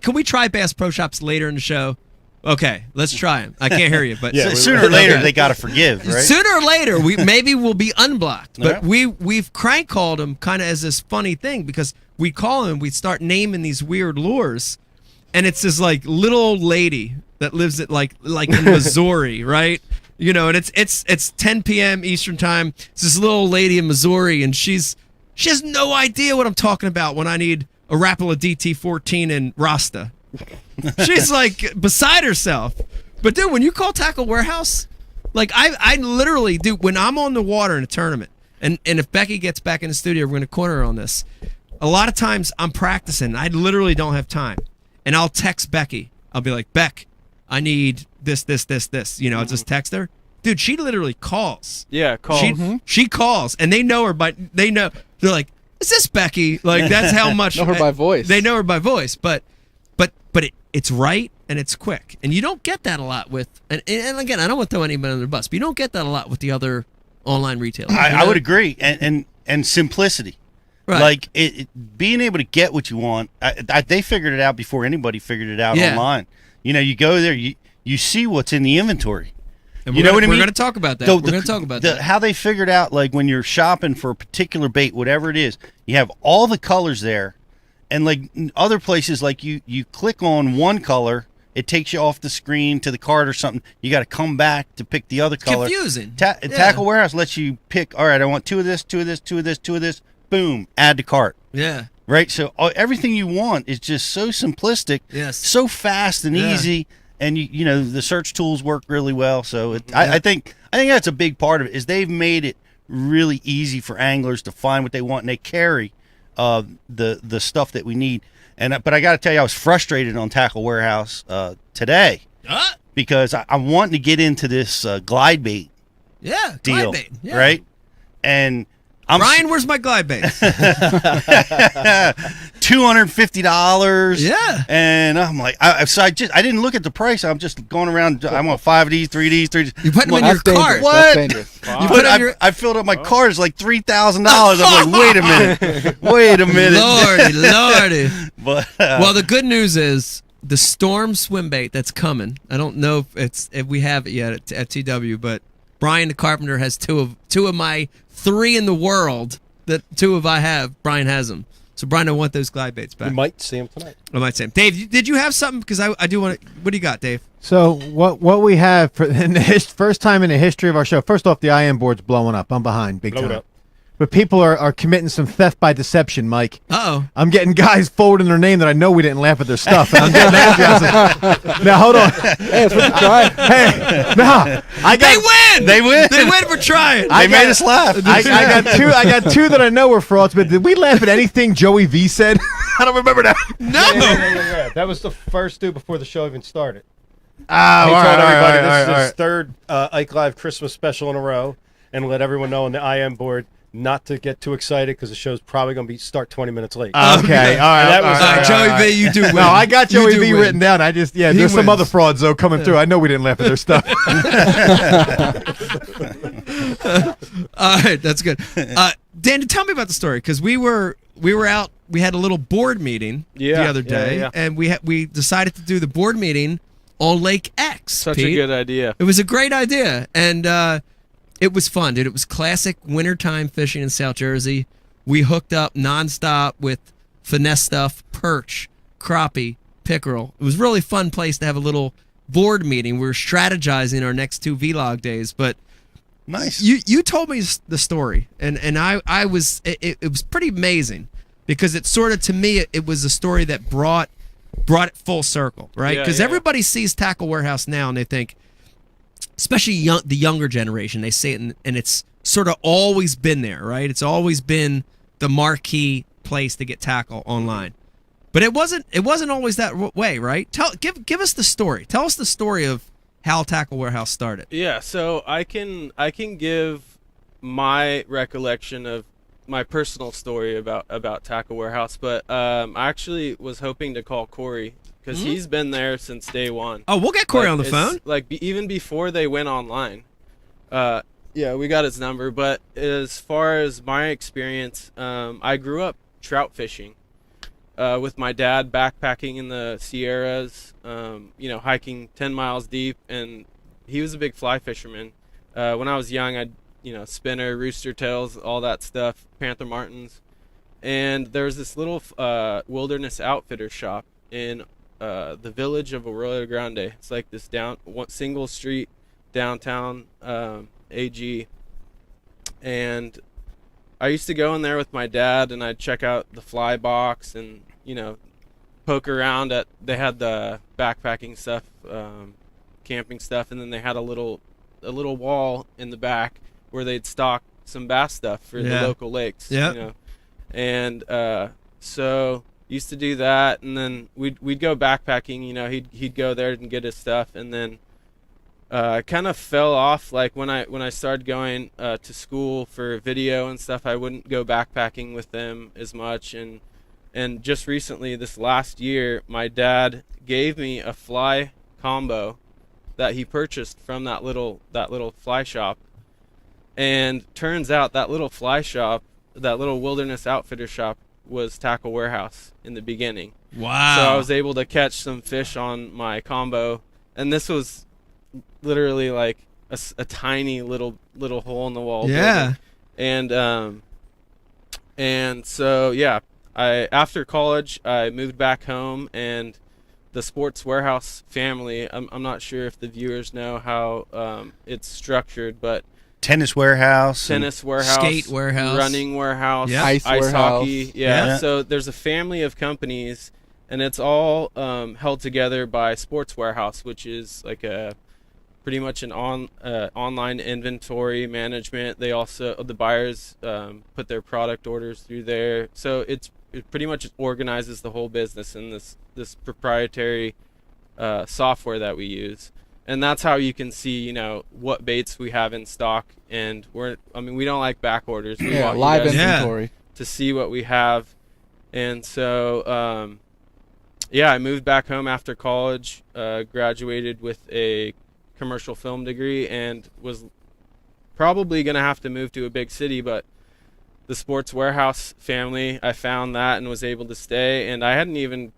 can we try Bass Pro Shops later in the show? Okay, let's try them. I can't hear you, but sooner or later they got to forgive, right? Sooner or later, we'll be unblocked. But we've crank called them kind of as this funny thing because we call them, we start naming these weird lures, and it's this like little old lady that lives at like in Missouri, right? And it's 10 p.m. Eastern time. It's this little old lady in Missouri, and she has no idea what I'm talking about when I need a Rapala DT14 in Rasta. She's like beside herself. But dude, when you call Tackle Warehouse, like I literally do when I'm on the water in a tournament, and if Becky gets back in the studio, we're gonna corner her on this. A lot of times I'm practicing. I literally don't have time, and I'll text Becky. I'll be like, Beck, I need this. I'll just text her. Dude, she literally calls. Yeah, calls. She calls, and they know her they're like, is this Becky? Like that's how much know her by voice. They know her by voice, but it's right and it's quick, and you don't get that a lot with. And again, I don't want to throw anybody under the bus, but you don't get that a lot with the other online retailers. I would agree, and simplicity, right. Like being able to get what you want. They figured it out before anybody figured it out online. You go there, you see what's in the inventory. And you know what I mean? We're going to talk about that. We're going to talk about that. How they figured out, like when you're shopping for a particular bait, whatever it is, you have all the colors there. And like in other places, like you click on one color, it takes you off the screen to the card or something. You got to come back to pick the other color. Confusing. Tackle Warehouse lets you pick, all right, I want 2 of this, 2 of this, 2 of this, 2 of this. Boom, add to cart. Yeah. Right? So everything you want is just so simplistic, so fast and easy. And the search tools work really well. So I think that's a big part of it is they've made it really easy for anglers to find what they want, and they carry the stuff that we need. But I got to tell you, I was frustrated on Tackle Warehouse today because I'm wanting to get into this glide bait deal, glide bait. Yeah. Right? And Brian, where's my glide bait? $250. Yeah. And I'm like, I didn't look at the price. I'm just going around. I want 5 of these, 3 of these, 3 of these. You put them in your cart. What? Wow. I filled up my cart. It's like $3,000. I'm like, wait a minute. Lordy. But well, the good news is the Storm swim bait that's coming. I don't know if we have it yet at TW, but Brian the Carpenter has two of my 3 in the world. That 2 of I have. Brian has them. So Brian, I want those glide baits back. You might see them tonight. I might see them. Dave, did you have something? Because I do want to. What do you got, Dave? So what we have in the first time in the history of our show. First off, the IM board's blowing up. I'm behind big time. But people are committing some theft by deception, Mike. Uh-oh. I'm getting guys forwarding their name that I know we didn't laugh at their stuff. And I'm getting addresses. Now, hold on. Hey, it's worth a try. Hey, no. They win for trying. They made us laugh. I got two that I know were frauds, but did we laugh at anything Joey V said? I don't remember that. No. Yeah. That was the first dude before the show even started. He told everybody this is his third Ike Live Christmas special in a row, and let everyone know on the IM board not to get too excited because the show's probably going to start 20 minutes late. Okay, all right. Joey V, you do win. No, I got Joey V written down. There's some other frauds, though, coming through. I know we didn't laugh at their stuff. All right, that's good. Dan, tell me about the story, because we were out. We had a little board meeting the other day, and we decided to do the board meeting on Lake X. Such a good idea. It was a great idea, and it was fun, dude. It was classic wintertime fishing in South Jersey. We hooked up nonstop with finesse stuff, perch, crappie, Pickerel. It was a really fun place to have a little board meeting. We were strategizing our next 2 vlog days, but nice. You told me the story, and I was it was pretty amazing because it sort of, to me, it was a story that brought it full circle, right? Because everybody sees Tackle Warehouse now and they think, especially the younger generation, they say it and it's sort of always been there, right? It's always been the marquee place to get tackle online. But it wasn't always that way, right? Give us the story. Tell us the story of how Tackle Warehouse started. Yeah, so I can give my recollection of my personal story about Tackle Warehouse, but I actually was hoping to call Corey because he's been there since day one. Oh, we'll get Corey on the phone. Even before they went online. Yeah, we got his number. But as far as my experience, I grew up trout fishing with my dad, backpacking in the Sierras, hiking 10 miles deep, and he was a big fly fisherman. When I was young, I'd spinner, rooster tails, all that stuff, panther martins. And there was this little wilderness outfitter shop in the village of Arroyo Grande. It's like this single street downtown AG. And I used to go in there with my dad, and I'd check out the fly box and poke around they had the backpacking stuff, camping stuff, and then they had a little wall in the back where they'd stock some bass stuff for the local lakes. And so used to do that, and then we'd go backpacking. He'd go there and get his stuff, and then kind of fell off. Like when I started going to school for video and stuff, I wouldn't go backpacking with them as much. And just recently, this last year, my dad gave me a fly combo that he purchased from that little fly shop. And turns out that little fly shop, that little wilderness outfitter shop, was Tackle Warehouse in the beginning. Wow. So I was able to catch some fish on my combo, and this was literally like a tiny little hole in the wall. Yeah. Building. And so after college I moved back home, and the Sports Warehouse family, I'm not sure if the viewers know how it's structured, but tennis warehouse, skate warehouse, running warehouse, ice warehouse. hockey. Yeah. So there's a family of companies, and it's all held together by Sports Warehouse, which is like pretty much an online inventory management. They also, the buyers put their product orders through there. So it pretty much organizes the whole business in this proprietary software that we use. And that's how you can see, what baits we have in stock. And we don't like back orders. We want live you guys inventory to see what we have. And so, I moved back home after college, graduated with a commercial film degree, and was probably going to have to move to a big city. But the Sports Warehouse family, I found that and was able to stay. And I hadn't even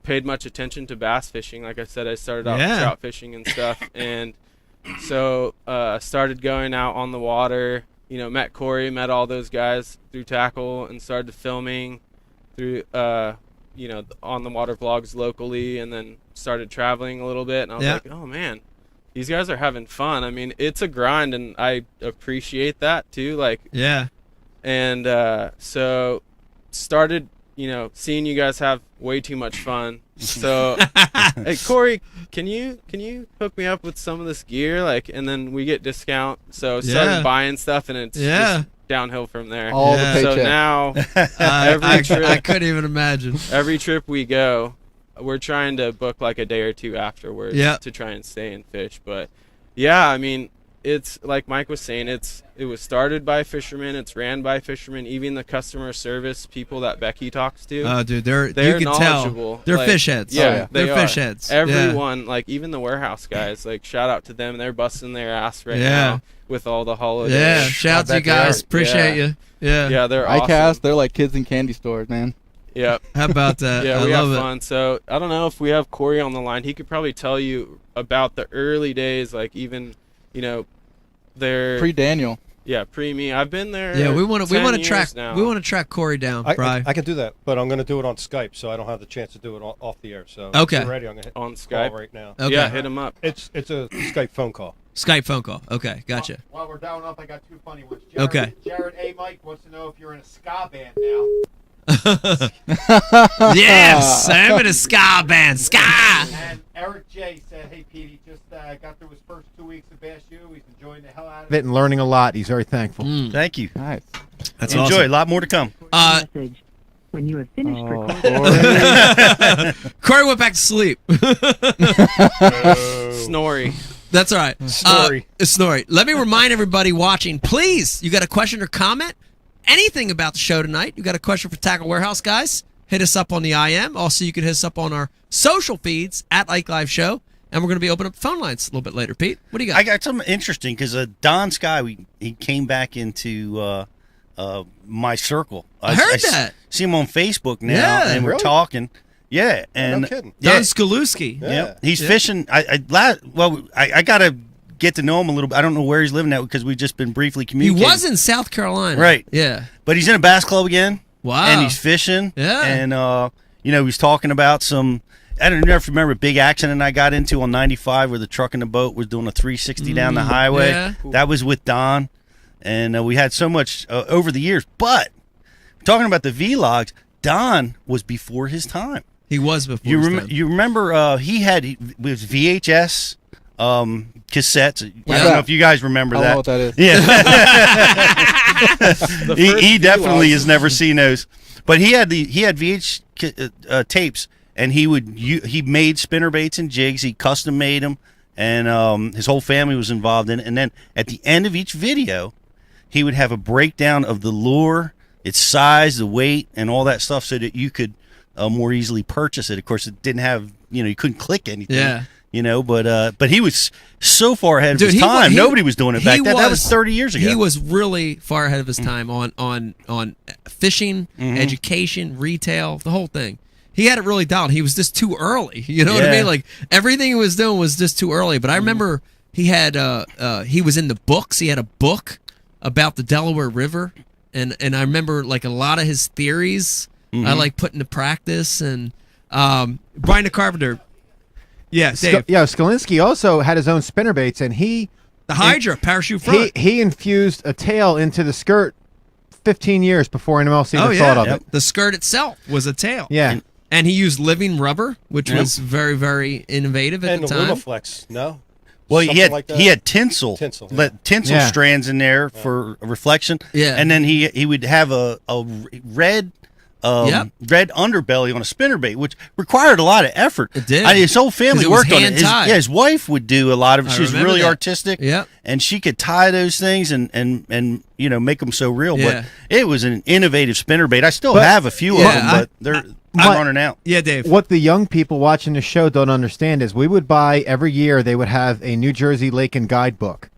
paid much attention to bass fishing. Like I said, I started off trout fishing and stuff, and so started going out on the water. Met Corey, met all those guys through Tackle, and started filming through on the water vlogs locally, and then started traveling a little bit. And I was like, oh man, these guys are having fun. I mean, it's a grind, and I appreciate that too. And so started seeing you guys have way too much fun. So, hey Corey, can you hook me up with some of this gear? And then we get discount. So started buying stuff, and it's just downhill from there. All the paycheck. So now, every trip, I couldn't even imagine. Every trip we go, we're trying to book like a day or two afterwards to try and stay and fish. But I mean, it's like Mike was saying, it was started by fishermen, it's ran by fishermen. Even the customer service people that Becky talks to, oh dude, they're you can knowledgeable. Tell they're fish heads. They're fish heads. Everyone, even the warehouse guys, shout out to them. They're busting their ass right now with all the holidays. Shout to you guys, appreciate you. They're awesome. Icast, they're like kids in candy stores, man. Yep. How about that? We love have it. fun. So I don't know if we have Corey on the line. He could probably tell you about the early days, even they're pre-Daniel. Yeah, pre-me. I've been there. Yeah, we want to track now. we want to track Corey down. Bri. I can do that, but I'm going to do it on Skype, so I don't have the chance to do it off the air. So okay, if you're ready, I'm going to hit on Skype right now. Okay. Yeah, hit him up. It's a Skype phone call. Skype phone call. Okay, gotcha. While we're down up, I got two funny ones. Okay. Jared A. Mike wants to know if you're in a ska band now. Yes, I'm in a ska band. Ska. And Eric J. said, "Hey, Pete, he just got through his first 2 weeks of Bass U. He's enjoying the hell out of it and learning a lot. He's very thankful." Thank you. Nice. That's Enjoy. awesome. A lot more to come. When you have finished recording. Corey went back to sleep. Snorri. That's all right. Snorri. Snorri. Let me remind everybody watching, please, you got a question or comment? Anything about the show tonight? You got a question for Tackle Warehouse guys? Hit us up on the IM. Also, you can hit us up on our social feeds at Ike Live Show. And we're going to be opening up the phone lines a little bit later. Pete, what do you got? I got something interesting because Don Sky, he came back into my circle. I heard that. See him on Facebook now, Yeah. and we're Really? talking. Yeah, and No kidding. Don Skaluski. Yeah, he's fishing. I got to get to know him a little bit. I don't know where he's living at because we've just been briefly He communicating. was in South Carolina. Right. Yeah. But he's in a bass club again. Wow. And he's fishing. Yeah. And he's talking about some. I don't know if you remember a big accident I got into on 95 where the truck and the boat was doing a 360 down the highway. yeah. That was with Don, and we had so much over the years. But talking about the vlogs, Don was before his time. He was before his time. You remember he was VHS cassettes. I don't know if you guys remember I that. don't know what that is. Yeah. he definitely has never seen those. But he had VH tapes, and he made spinnerbaits and jigs. He custom made them, and his whole family was involved in it. And then at the end of each video, he would have a breakdown of the lure, its size, the weight, and all that stuff, so that you could more easily purchase it. Of course, it didn't have, you couldn't click anything. Yeah. But he was so far ahead of his time. Nobody was doing it back then. That was 30 years ago. He was really far ahead of his time on fishing, education, retail, the whole thing. He had it really dialed. He was just too early. You know what I mean? Like everything he was doing was just too early. But I remember he had he was in the books. He had a book about the Delaware River, and I remember like a lot of his theories I like put into practice. And Brian the Carpenter. Yeah, Dave. Skalinski also had his own spinnerbaits, and the Hydra parachute front. He infused a tail into the skirt 15 years before anyone else even thought of it. The skirt itself was a tail. Yeah. And he used living rubber, which was very, very innovative at the time. And the Lumaflex, no? Well, he Something had tinsel strands in there for reflection. Yeah. And then he would have a red red underbelly on a spinnerbait, which required a lot of effort. It did. His whole family worked on it. hand-tied. His wife would do a lot of it. She was really artistic. Yeah. And she could tie those things and make them so real. Yeah. But it was an innovative spinnerbait. I still have a few of them, but they're running out. Yeah, Dave. What the young people watching the show don't understand is we would buy every year, they would have a New Jersey Lake and Guidebook.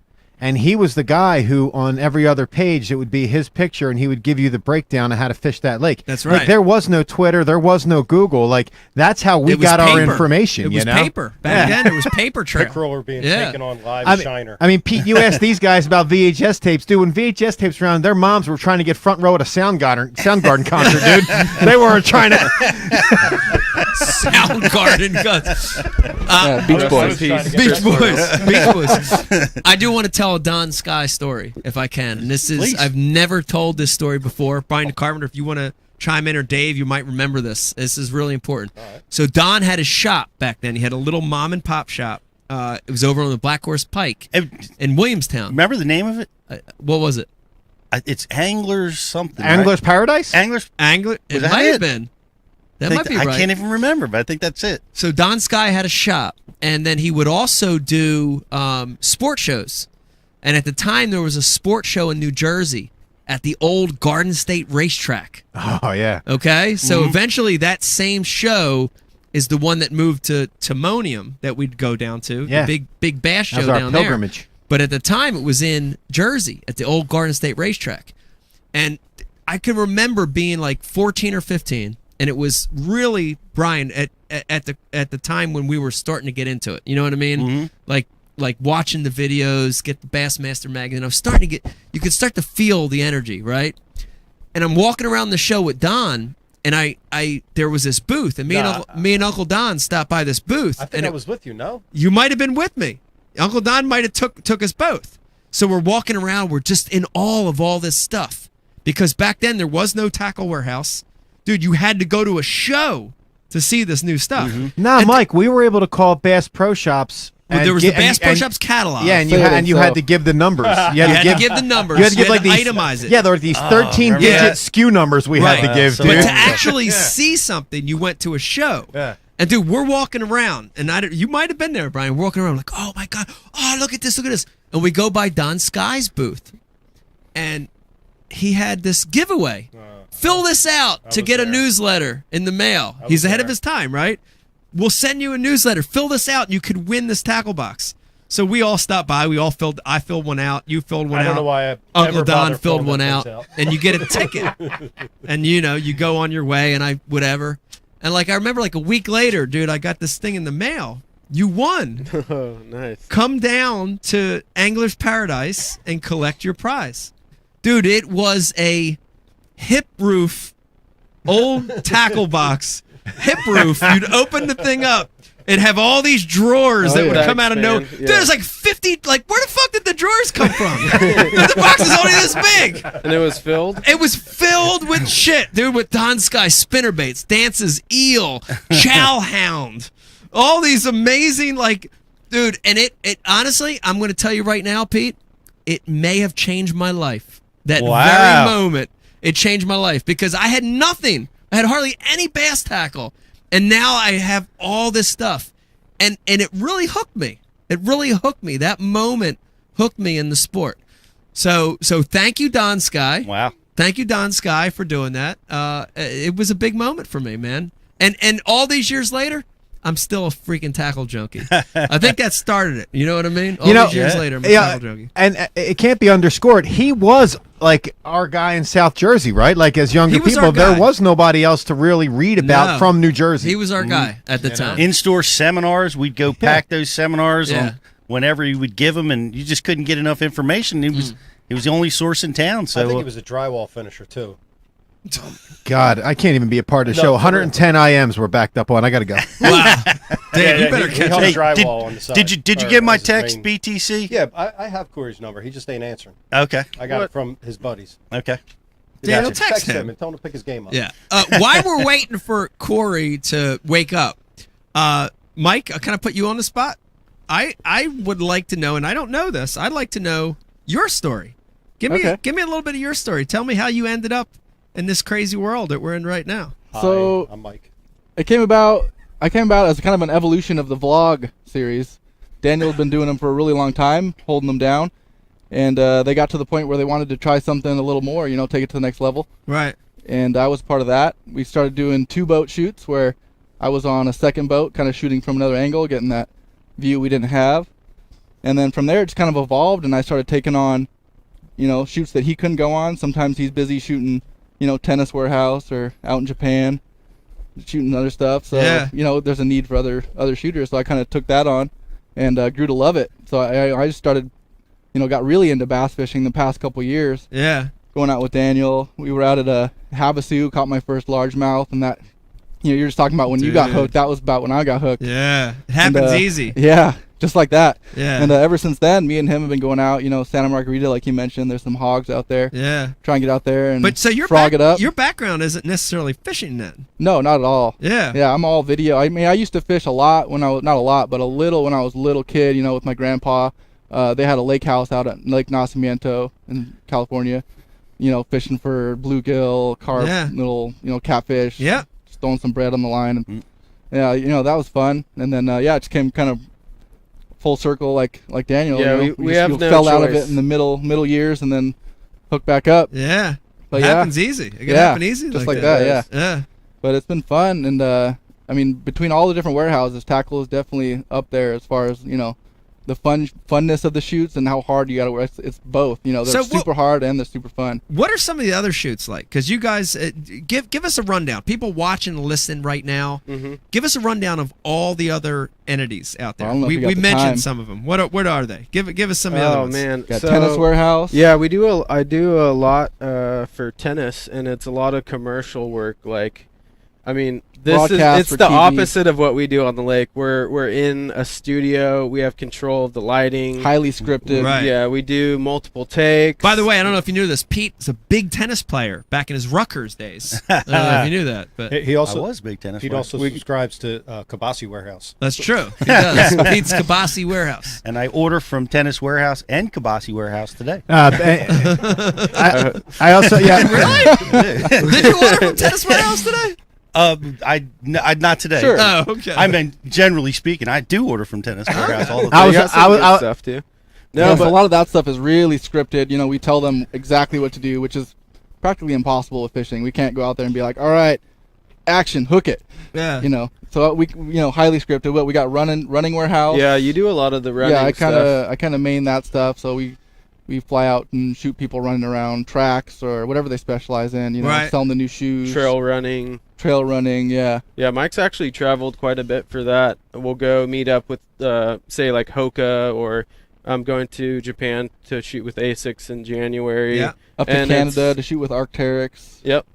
And he was the guy who, on every other page, it would be his picture, and he would give you the breakdown of how to fish that lake. That's right. Like, there was no Twitter, there was no Google. Like, that's how we got our information. It was paper. Back then, it was paper trail. Pick roller being taken on live Shiner. I mean, Pete, you asked these guys about VHS tapes. Dude, when VHS tapes were around, their moms were trying to get front row at a Soundgarden concert, dude. They weren't trying to... Soundgarden guns. Beach Boys. Beach Boys. Beach Boys. I do want to tell a Don Sky story, if I can. And this is, I've never told this story before. Brian the Carpenter, if you want to chime in, or Dave, you might remember this. This is really important. Right. So Don had his shop back then. He had a little mom and pop shop. It was over on the Black Horse Pike in Williamstown. Remember the name of it? What was it? It's Anglers something. Anglers Paradise? Angler. It might have been. That might be right. I can't even remember, but I think that's it. So Don Sky had a shop, and then he would also do sport shows. And at the time, there was a sport show in New Jersey at the old Garden State Racetrack. Oh, yeah. Okay? So eventually, that same show is the one that moved to Timonium that we'd go down to. Yeah. The big bass show That was our down pilgrimage. there. But at the time, it was in Jersey at the old Garden State Racetrack. And I can remember being like 14 or 15. And it was really, Brian, at the time when we were starting to get into it. You know what I mean? Like like watching the videos, get the Bassmaster magazine. I'm starting to get, you could start to feel the energy, right? And I'm walking around the show with Don, and I there was this booth, and me and Uncle Don stopped by this booth. I think I was with you, no? You might have been with me. Uncle Don might have took us both. So we're walking around, we're just in awe of all this stuff. Because back then there was no tackle warehouse. Dude, you had to go to a show to see this new stuff. Nah, Mike, we were able to call Bass Pro Shops. Well, there was the Bass Pro Shops catalog. Yeah, and you had to give the numbers. You had to give the numbers. You had to give like these, itemize it. Yeah, there were these 13-digit SKU numbers we had to give. But to actually see something, you went to a show. Yeah. And dude, we're walking around, and you might have been there, Brian. We're walking around like, oh my god, oh look at this, and we go by Don Sky's booth, and he had this giveaway. Fill this out to get a newsletter in the mail. He's ahead of his time, right? We'll send you a newsletter. Fill this out, and you could win this tackle box. So we all stopped by. We all filled. I filled one out. You filled one out. I don't know why Uncle Don filled one out, and you get a ticket. And you go on your way, and whatever. And like I remember, like a week later, dude, I got this thing in the mail. You won. Oh, nice. Come down to Angler's Paradise and collect your prize, dude. It was a hip roof, old tackle box. Hip roof. You'd open the thing up and have all these drawers that would come out of nowhere. Dude, there's like 50. Like, where the fuck did the drawers come from? The box is only this big. And it was filled? It was filled with shit, dude. With Don Sky spinnerbaits, Dance's eel, chow hound, all these amazing, like, dude. And it honestly, I'm going to tell you right now, Pete, it may have changed my life. That very moment, it changed my life because I had nothing. I had hardly any bass tackle, and now I have all this stuff, and it really hooked me. It really hooked me. That moment hooked me in the sport. So thank you, Don Sky. Wow. Thank you, Don Sky, for doing that. It was a big moment for me, man. And all these years later, I'm still a freaking tackle junkie. I think that started it. You know what I mean? All these years later, I'm a tackle junkie. And it can't be underscored. He was like our guy in South Jersey, right? Like as younger people, there was nobody else to really read about from New Jersey. He was our guy at the time. In-store seminars, we'd go pack those seminars on whenever you would give them, and you just couldn't get enough information. It was the only source in town. So I think he was a drywall finisher too. God, I can't even be a part of the show. 110 IMs we're backed up on. I got to go. Wow. Dave, you better catch up. Drywall on the side. Did you get my text, BTC? Yeah, I have Corey's number. He just ain't answering. Okay. I got it from his buddies. Okay. Daniel, text him and tell him to pick his game up. Yeah. While we're waiting for Corey to wake up, Mike, I kind of put you on the spot. I would like to know, and I don't know this, I'd like to know your story. Give me a little bit of your story. Tell me how you ended up in this crazy world that we're in right now. So I'm Mike. I came about as kind of an evolution of the vlog series. Daniel's been doing them for a really long time, holding them down, and they got to the point where they wanted to try something a little more, take it to the next level. Right. And I was part of that. We started doing 2-boat shoots where I was on a second boat, kind of shooting from another angle, getting that view we didn't have. And then from there, it just kind of evolved, and I started taking on, shoots that he couldn't go on. Sometimes he's busy shooting, Tennis Warehouse or out in Japan, shooting other stuff. So, there's a need for other shooters. So I kind of took that on and grew to love it. So I just started, got really into bass fishing the past couple years. Yeah. Going out with Daniel. We were out at a Havasu, caught my first largemouth, and that, you're just talking about when you got hooked. That was about when I got hooked. Yeah. It happens easy. Yeah. Just like that. Yeah. And ever since then, me and him have been going out, Santa Margarita, like you mentioned. There's some hogs out there. Yeah. Try and get out there and frog it up. Your background isn't necessarily fishing then. No, not at all. Yeah. Yeah, I'm all video. I mean, I used to fish a lot when I was, not a lot, but a little when I was a little kid, with my grandpa. They had a lake house out at Lake Nacimiento in California, fishing for bluegill, carp, little, catfish. Yeah. Just throwing some bread on the line. And, yeah, that was fun. And then, it just came kind of full circle like Daniel. Yeah, we have no fell choice. Out of it in the middle years and then hooked back up. Yeah. But it happens easy. It can happen easy. Just like that, yeah. Yeah. But it's been fun, and I mean, between all the different warehouses, tackle is definitely up there as far as the funness of the shoots and how hard you got to work. It's both. You know, they're super hard and they're super fun. What are some of the other shoots like? Because you guys give us a rundown. People watching and listening right now, give us a rundown of all the other entities out there. Well, we mentioned some of them. What are they? Give us some of the other ones. Oh man, got Tennis Warehouse. Yeah, I do a lot for tennis, and it's a lot of commercial work. Like, I mean, it's the TV. opposite of what we do on the lake. We're in a studio. We have control of the lighting. Highly scripted. Right. Yeah, we do multiple takes. By the way, I don't know if you knew this. Pete is a big tennis player back in his Rutgers days. I don't know if you knew that, but he also I was a big tennis Pete player. also subscribes to Kabasi Warehouse. That's true. He does. Pete's Kabasi Warehouse. And I order from Tennis Warehouse and Kabasi Warehouse today. I also Really? Did you order from Tennis Warehouse today? I not today. Sure. Oh, okay. I mean, generally speaking, I do order from Tennis Warehouse all the I time. was- You got some good stuff too. No, but a lot of that stuff is really scripted. You know, we tell them exactly what to do, which is practically impossible with fishing. We can't go out there and be like, all right, action, hook it. Yeah. You know, so we highly scripted. What we got running warehouse. Yeah, you do a lot of the running Yeah, stuff. I kind of main that stuff. So we fly out and shoot people running around tracks or whatever they specialize in. You know, Right. selling the new shoes. Trail running. Yeah. Yeah, Mike's actually traveled quite a bit for that. We'll go meet up with, say, like Hoka, or I'm going to Japan to shoot with ASICs in January. Yeah. Up to Canada to shoot with Arc'teryx. Yep.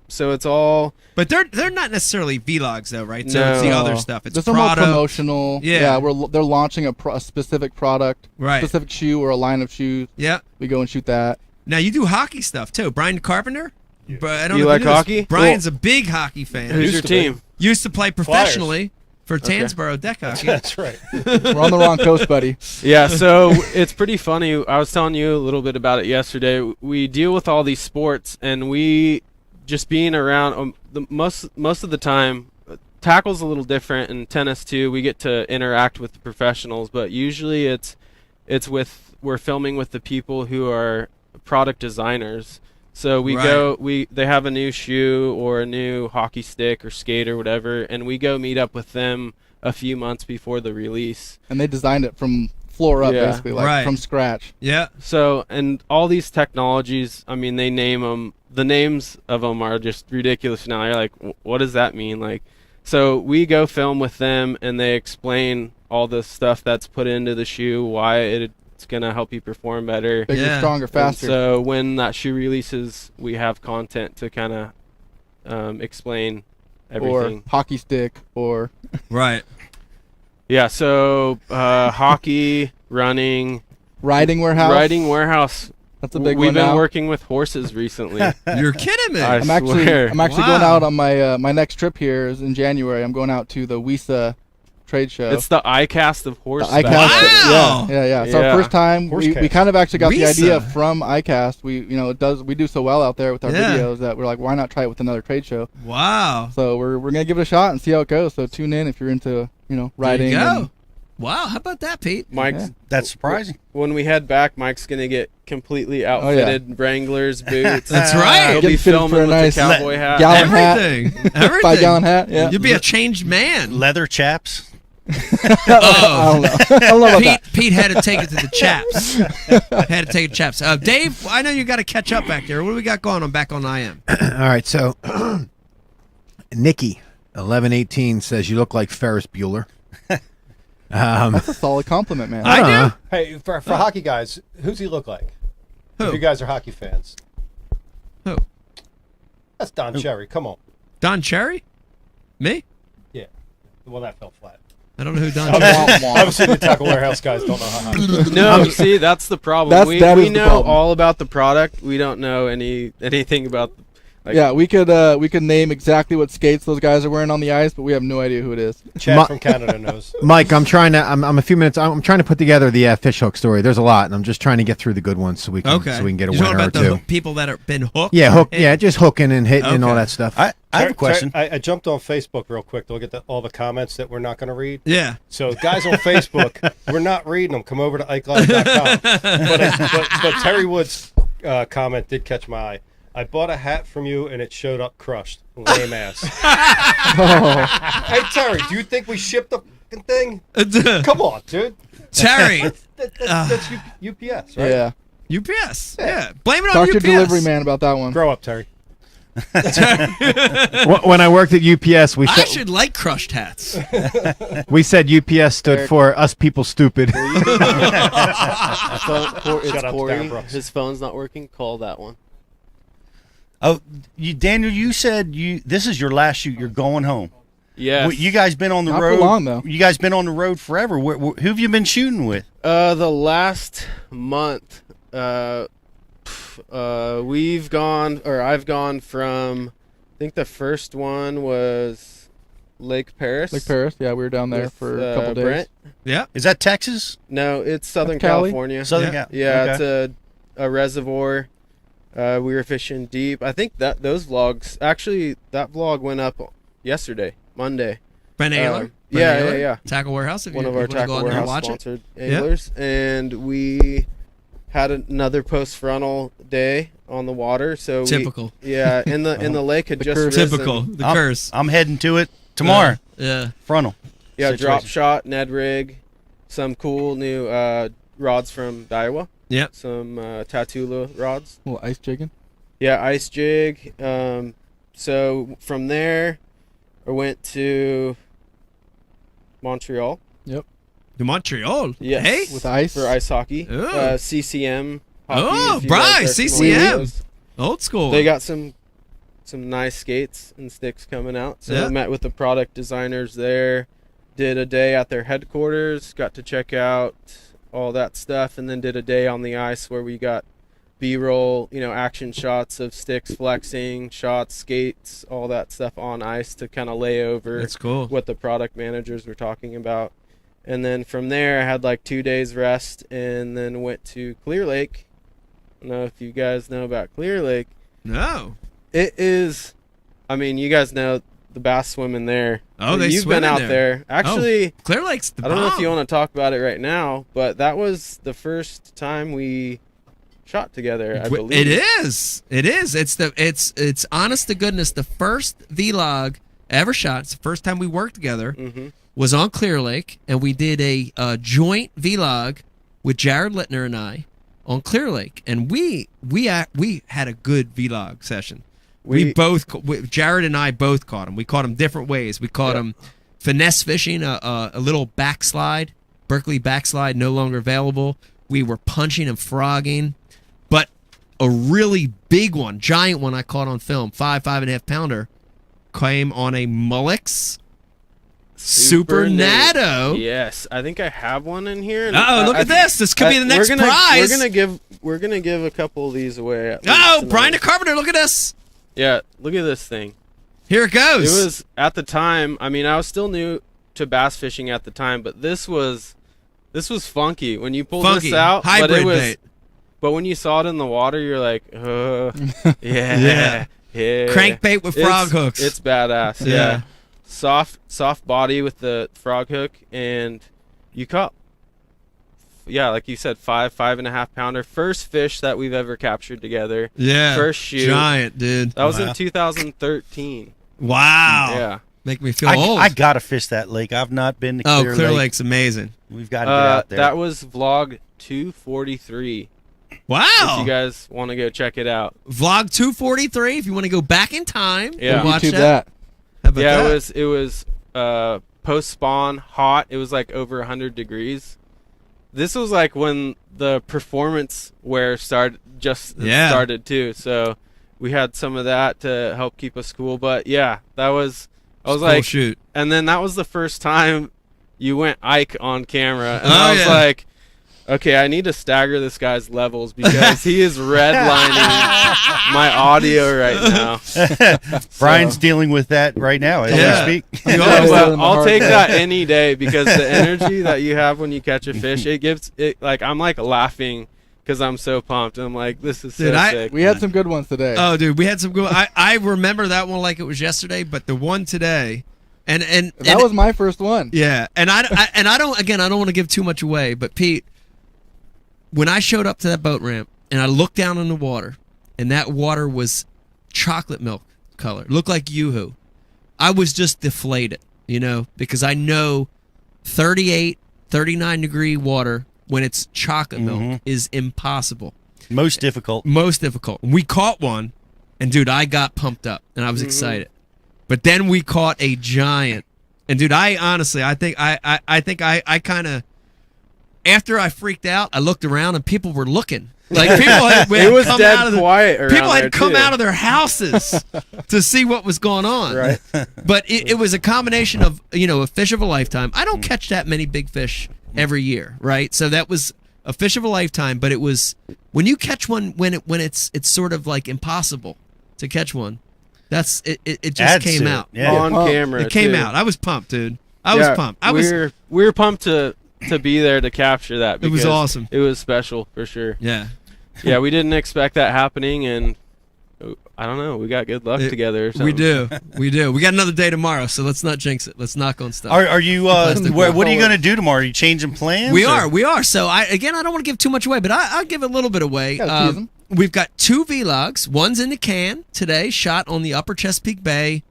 So it's all. But they're not necessarily vlogs though, right? So No. it's the other stuff. It's There's some more product. promotional. Yeah. They're launching a specific product, Right. specific shoe or a line of shoes. Yeah. We go and shoot that. Now you do hockey stuff too. Brian Carpenter. But I don't You know if like knew this. hockey? Brian's a big hockey fan. Who's your team? Used to play professionally for Tansboro deck hockey. That's right. We're on the wrong coast, buddy. Yeah, so it's pretty funny. I was telling you a little bit about it yesterday. We deal with all these sports, and we just being around most of the time. Tackle's a little different, and tennis too. We get to interact with the professionals, but usually we're filming with the people who are product designers. So they have a new shoe or a new hockey stick or skate or whatever, and we go meet up with them a few months before the release. And they designed it from floor up, Yeah. basically, like Right. from scratch. Yeah. So, and all these technologies, I mean, they name them. The names of them are just ridiculous now. You're like, what does that mean? Like, so we go film with them, and they explain all the stuff that's put into the shoe, why it's going to help you perform better. Bigger, Yeah. stronger, faster. And so when that shoe releases, we have content to kind of explain everything. Or hockey stick or Right. Yeah, so hockey, running, riding warehouse. That's a big We've one been now. working with horses recently. You're kidding me. I swear. I'm actually Wow. going out on my next trip here is in January. I'm going out to the WISA trade show. It's the ICAST of horse. The ICAST. Wow. Yeah. It's Yeah. our first time. We Horsecast. kind of actually got the WISA. idea from ICAST. We do so well out there with our Yeah. videos that we're like, why not try it with another trade show? Wow. So we're gonna give it a shot and see how it goes. So tune in if you're into riding. There you go. and- Wow. How about that, Pete? Mike's That's surprising. when we head back, Mike's gonna get completely outfitted, Wranglers, boots. That's right. He'll Get be fitted for filming a with nice the cowboy hat. gallon hat. Everything. Everything. 5 gallon hat. Yeah. You'd be a changed man. Leather chaps. I don't know. I don't know about that. Pete had to take it to the chaps. Had to take it to chaps. Dave, I know you got to catch up back there. What do we got going on back on IM? All right, so Nikki 1118 says you look like Ferris Bueller. That's a solid compliment, man. I do. Hey, for hockey guys, who's he look like? Who? If you guys are hockey fans. Who? That's Don Cherry. Come on. Don Cherry? Me? Yeah. Well, that fell flat. I don't know who Don Cherry is. Obviously, the Tackle Warehouse guys don't know how hockey. No, see, that's the problem. That We is the know problem. all about the product. We don't know anything about. Yeah, we could name exactly what skates those guys are wearing on the ice, but we have no idea who it is. Chad from Canada knows. Mike, I'm a few minutes. I'm trying to put together the fish hook story. There's a lot, and I'm just trying to get through the good ones so we can get a You're talking winner or about two. the people that have been hooked? Yeah, hook. Yeah, just hooking and hitting and all Okay. that stuff. I have a question. I jumped on Facebook real quick to look at all the comments that we're not going to read. Yeah. So, guys on Facebook, we're not reading them. Come over to IkeLive.com. but Terry Wood's comment did catch my eye. I bought a hat from you and it showed up crushed. Lame ass. Hey, Terry, do you think we shipped the fucking thing? Come on, dude. Terry. That's UPS, right? Yeah. UPS. Yeah. Blame it on Talk to UPS. your delivery man about that one. Grow up, Terry. When I worked at UPS, we I said should like crushed hats. we said UPS stood Eric. for us people stupid. It's Shut up, Corey. Darren Brooks. His phone's not working. Call that one. Oh, Daniel, you said this is your last shoot. You're going home. Yeah. You guys been on the Not for road long, though. You guys been on the road forever. Who have you been shooting with? The last month, I've gone from, I think the first one was Lake Paris. Lake Paris, yeah, we were down there with, for a couple days. Brent. Yeah. Is that Texas? No, it's Southern Cali? California. Southern Yeah. Cal. Yeah, Okay. it's a reservoir. We were fishing deep. I think that those vlogs, actually, that vlog went up yesterday, Monday. Brent Ayler. Yeah. Tackle Warehouse. If One you of our want to go Tackle on there and Warehouse watch it. sponsored anglers, and we had another post-frontal day on the water. So Typical. Yeah, in the lake had just curse. risen. Typical. The curse. I'm heading to it tomorrow. Yeah. Frontal. Yeah, situation. drop shot, Ned rig, some cool new rods from Daiwa. Yep. Some Tatula rods. A little ice jigging. Yeah, ice jig. So from there, I went to Montreal. Yep. To Montreal. Yes. Hey. With ice. For ice hockey. Ooh. CCM. Hockey, Oh, if you Bryce, guys are familiar CCM. with those. Old school. They got some nice skates and sticks coming out. So Yeah. I met with the product designers there. Did a day at their headquarters. Got to check out all that stuff, and then did a day on the ice where we got B-roll, action shots of sticks flexing, shots, skates, all that stuff on ice to kind of lay over That's cool. what the product managers were talking about. And then from there, I had like 2 days rest, and then went to Clear Lake. I don't know if you guys know about Clear Lake. No. It is, you guys know the bass swimming there. Oh, they You've swim been in out there. there. Actually, Oh, Clear Lake's the I don't know if bomb. you want to talk about it right now, but that was the first time we shot together, I believe. It is. It is. It's honest to goodness, the first vlog I ever shot. It's the first time we worked together. Mm-hmm. Was on Clear Lake, and we did a joint vlog with Jared Litner and I on Clear Lake, and we had a good vlog session. Jared and I both caught him. We caught him different ways. We caught him finesse fishing, a little backslide, Berkeley backslide, no longer available. We were punching and frogging, but a really big one, giant one I caught on film, 5.5 pounder, came on a Mullix Super Natto. Yes, I think I have one in here. and Oh, look at this! This could be the next prize. We're gonna give a couple of these away. at least Oh, tonight. Brian the Carpenter! Look at this. Yeah, look at this thing. Here it goes. It was at the time. I was still new to bass fishing at the time, but this was funky when you pulled this out. Hybrid but it was, bait. But when you saw it in the water, you're like, yeah. Crankbait with frog hooks. It's badass. Yeah. Soft body with the frog hook, and you caught, like you said, 5.5 pounder. First fish that we've ever captured together. Yeah. First shoot. Giant, dude. That was in 2013. Wow. Yeah. Make me feel old. I gotta fish that lake. I've not been to Clear Lake. Clear Lake's amazing. We've got to get out there. That was vlog 243. Wow. If you guys want to go check it out. Vlog 243. If you want to go back in time and watch YouTube that. How about that? it was post spawn, hot. It was like over 100 degrees. This was like when the performance wear started too. So we had some of that to help keep us cool. But yeah, I was like, shoot. And then that was the first time you went Ike on camera, and I was like, okay, I need to stagger this guy's levels because he is redlining my audio right now. Brian's dealing with that right now as we speak. I'll take that any day because the energy that you have when you catch a fish, it gives it like I'm like laughing because I'm so pumped. I'm like, this is so sick. We had some good ones today. Oh, dude, we had some good. I remember that one like it was yesterday, but the one today, and that was my first one. Yeah, and I don't want to give too much away, but Pete, when I showed up to that boat ramp and I looked down in the water, and that water was chocolate milk color, looked like Yoo-hoo, I was just deflated, because I know 38 39-degree water when it's chocolate milk is impossible. Most difficult. Most difficult. We caught one, and dude, I got pumped up, and I was excited. But then we caught a giant, and dude, I honestly, I think I kind of, after I freaked out, I looked around, and people were looking. Like people had, it was dead quiet around people had there, come too. out of their houses to see what was going on. Right. But it was a combination of, a fish of a lifetime. I don't catch that many big fish every year, right? So that was a fish of a lifetime, but it was when you catch one when it's sort of like impossible to catch one. That's it just Adds came to it, out. yeah. On camera. It came too. out. I was pumped, dude. I was pumped. We were pumped to be there to capture that. It was because awesome. It was special for sure. Yeah. Yeah, we didn't expect that happening, and I don't know. We got good luck together. Or something. We do. We got another day tomorrow, so let's not jinx it. Let's knock on stuff. Are you? What are you going to do tomorrow? Are you changing plans? We are. So I don't want to give too much away, but I'll give a little bit away. We've got 2 vlogs. One's in the can today, shot on the Upper Chesapeake Bay.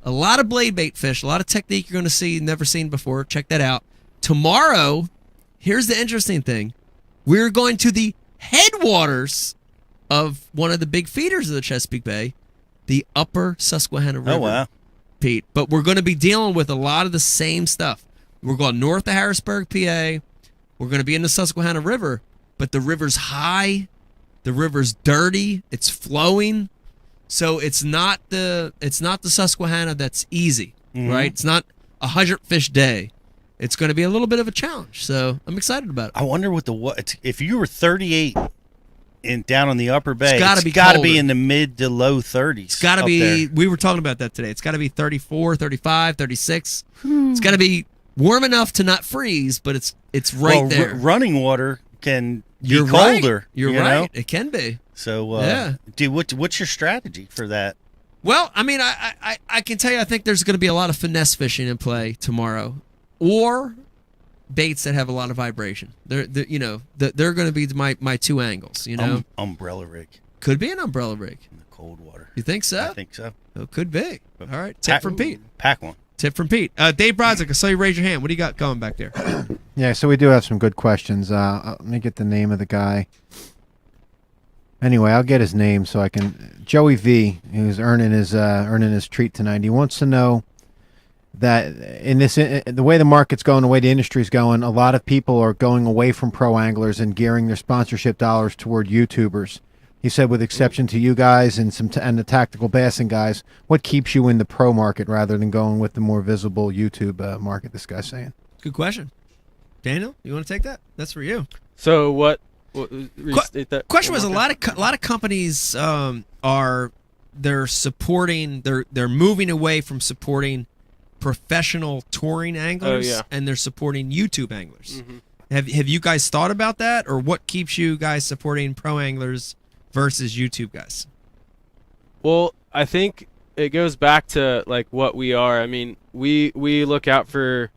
A lot of blade bait fish, a lot of technique you're going to see, never seen before. Check that out. Tomorrow, here's the interesting thing. We're going to the headwaters of one of the big feeders of the Chesapeake Bay, the Upper Susquehanna River. Oh, wow. Pete. But we're going to be dealing with a lot of the same stuff. We're going north of Harrisburg, PA. We're going to be in the Susquehanna River, but the river's high, the river's dirty, it's flowing. So it's not the Susquehanna that's easy, right? It's not a 100-fish day. It's going to be a little bit of a challenge. So I'm excited about it. I wonder if you were 38 down on the Upper Bay. It's got to be in the mid to low 30s. It's got to be. We were talking about that today. It's got to be 34, 35, 36. It's got to be warm enough to not freeze, but it's right there. Running water can be colder. Right. You're right. Know? It can be. So, dude, what's your strategy for that? Well, I mean, I can tell you, I think there's going to be a lot of finesse fishing in play tomorrow, or baits that have a lot of vibration. They're going to be my 2 angles. Umbrella rig. Could be an umbrella rig in the cold water. You think so? I think so. It could be. All right. Tip from Pete. Pack one. Tip from Pete. Dave Brodzik, I saw you raise your hand. What do you got going back there? Yeah, so we do have some good questions. Let me get the name of the guy. Anyway, I'll get his name so I can. Joey V, who's earning his treat tonight. He wants to know that the way the market's going, the way the industry's going, a lot of people are going away from pro anglers and gearing their sponsorship dollars toward YouTubers. He said, with exception to you guys and and the tactical bassing guys, what keeps you in the pro market rather than going with the more visible YouTube market? This guy's saying. Good question. Daniel, you want to take that? That's for you. So what restate that question was a lot of companies they're supporting they're moving away from supporting professional touring anglers and they're supporting YouTube anglers. Have you guys thought about that, or what keeps you guys supporting pro anglers versus YouTube guys? Well, I think it goes back to like what we are. I mean, we look out for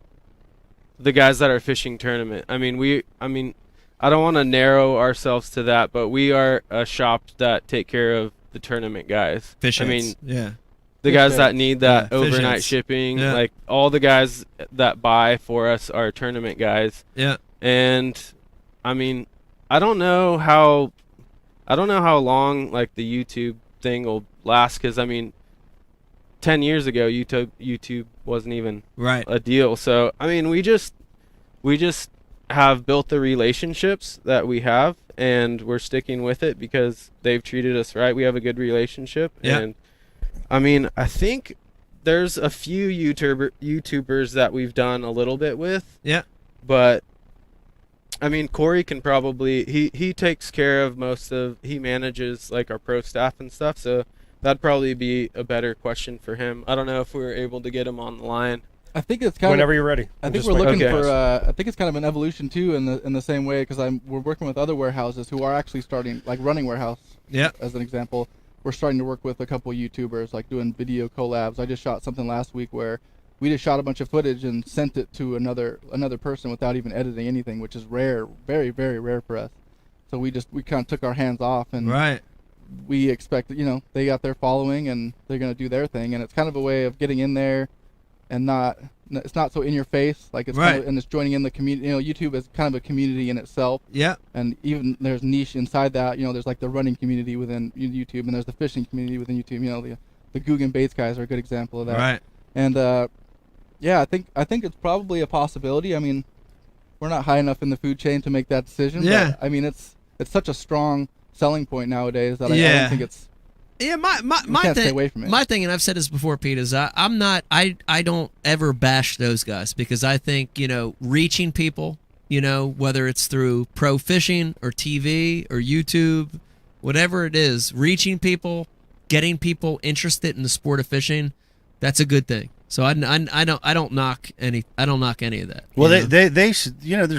the guys that are fishing tournament. I mean, I don't want to narrow ourselves to that, but we are a shop that take care of the tournament guys. Fish I heads. mean, the guys that need that overnight heads. shipping, Yeah. like all the guys that buy for us are tournament guys. Yeah. And I mean, I don't know how long like the YouTube thing will last, because I mean, 10 years ago YouTube wasn't even a deal. So I mean, we just have built the relationships that we have, and we're sticking with it because they've treated us right. We have a good relationship. And I mean, I think there's a few YouTubers that we've done a little bit with. Yeah. But I mean, Corey can probably he takes care of he manages like our pro staff and stuff, so that'd probably be a better question for him. I don't know if we were able to get him on the line. I think it's kind whenever you're ready. I think we're looking for. I think it's kind of an evolution too, in the same way, because we're working with other warehouses who are actually starting, like Running Warehouse. Yeah. As an example, we're starting to work with a couple YouTubers, like doing video collabs. I just shot something last week where we just shot a bunch of footage and sent it to another person without even editing anything, which is rare, very, very rare for us. So we kind of took our hands off, and we expect, they got their following and they're going to do their thing, and it's kind of a way of getting in there, and it's not so in your face, like it's Right. kind of, and it's joining in the community. YouTube is kind of a community in itself. Yeah. And even there's niche inside that. There's like the running community within YouTube, and there's the fishing community within YouTube. The Guggen Baits guys are a good example of that. Right. And yeah, I think it's probably a possibility. I mean, we're not high enough in the food chain to make that decision. Yeah. But, I mean, it's such a strong selling point nowadays that I Yeah. don't think it's. Yeah, you my can't thing, stay away from it. my thing, and I've said this before, Pete, is I don't ever bash those guys, because I think, reaching people, whether it's through pro fishing or TV or YouTube, whatever it is, reaching people, getting people interested in the sport of fishing, that's a good thing. So I don't knock any of that. Well, they there's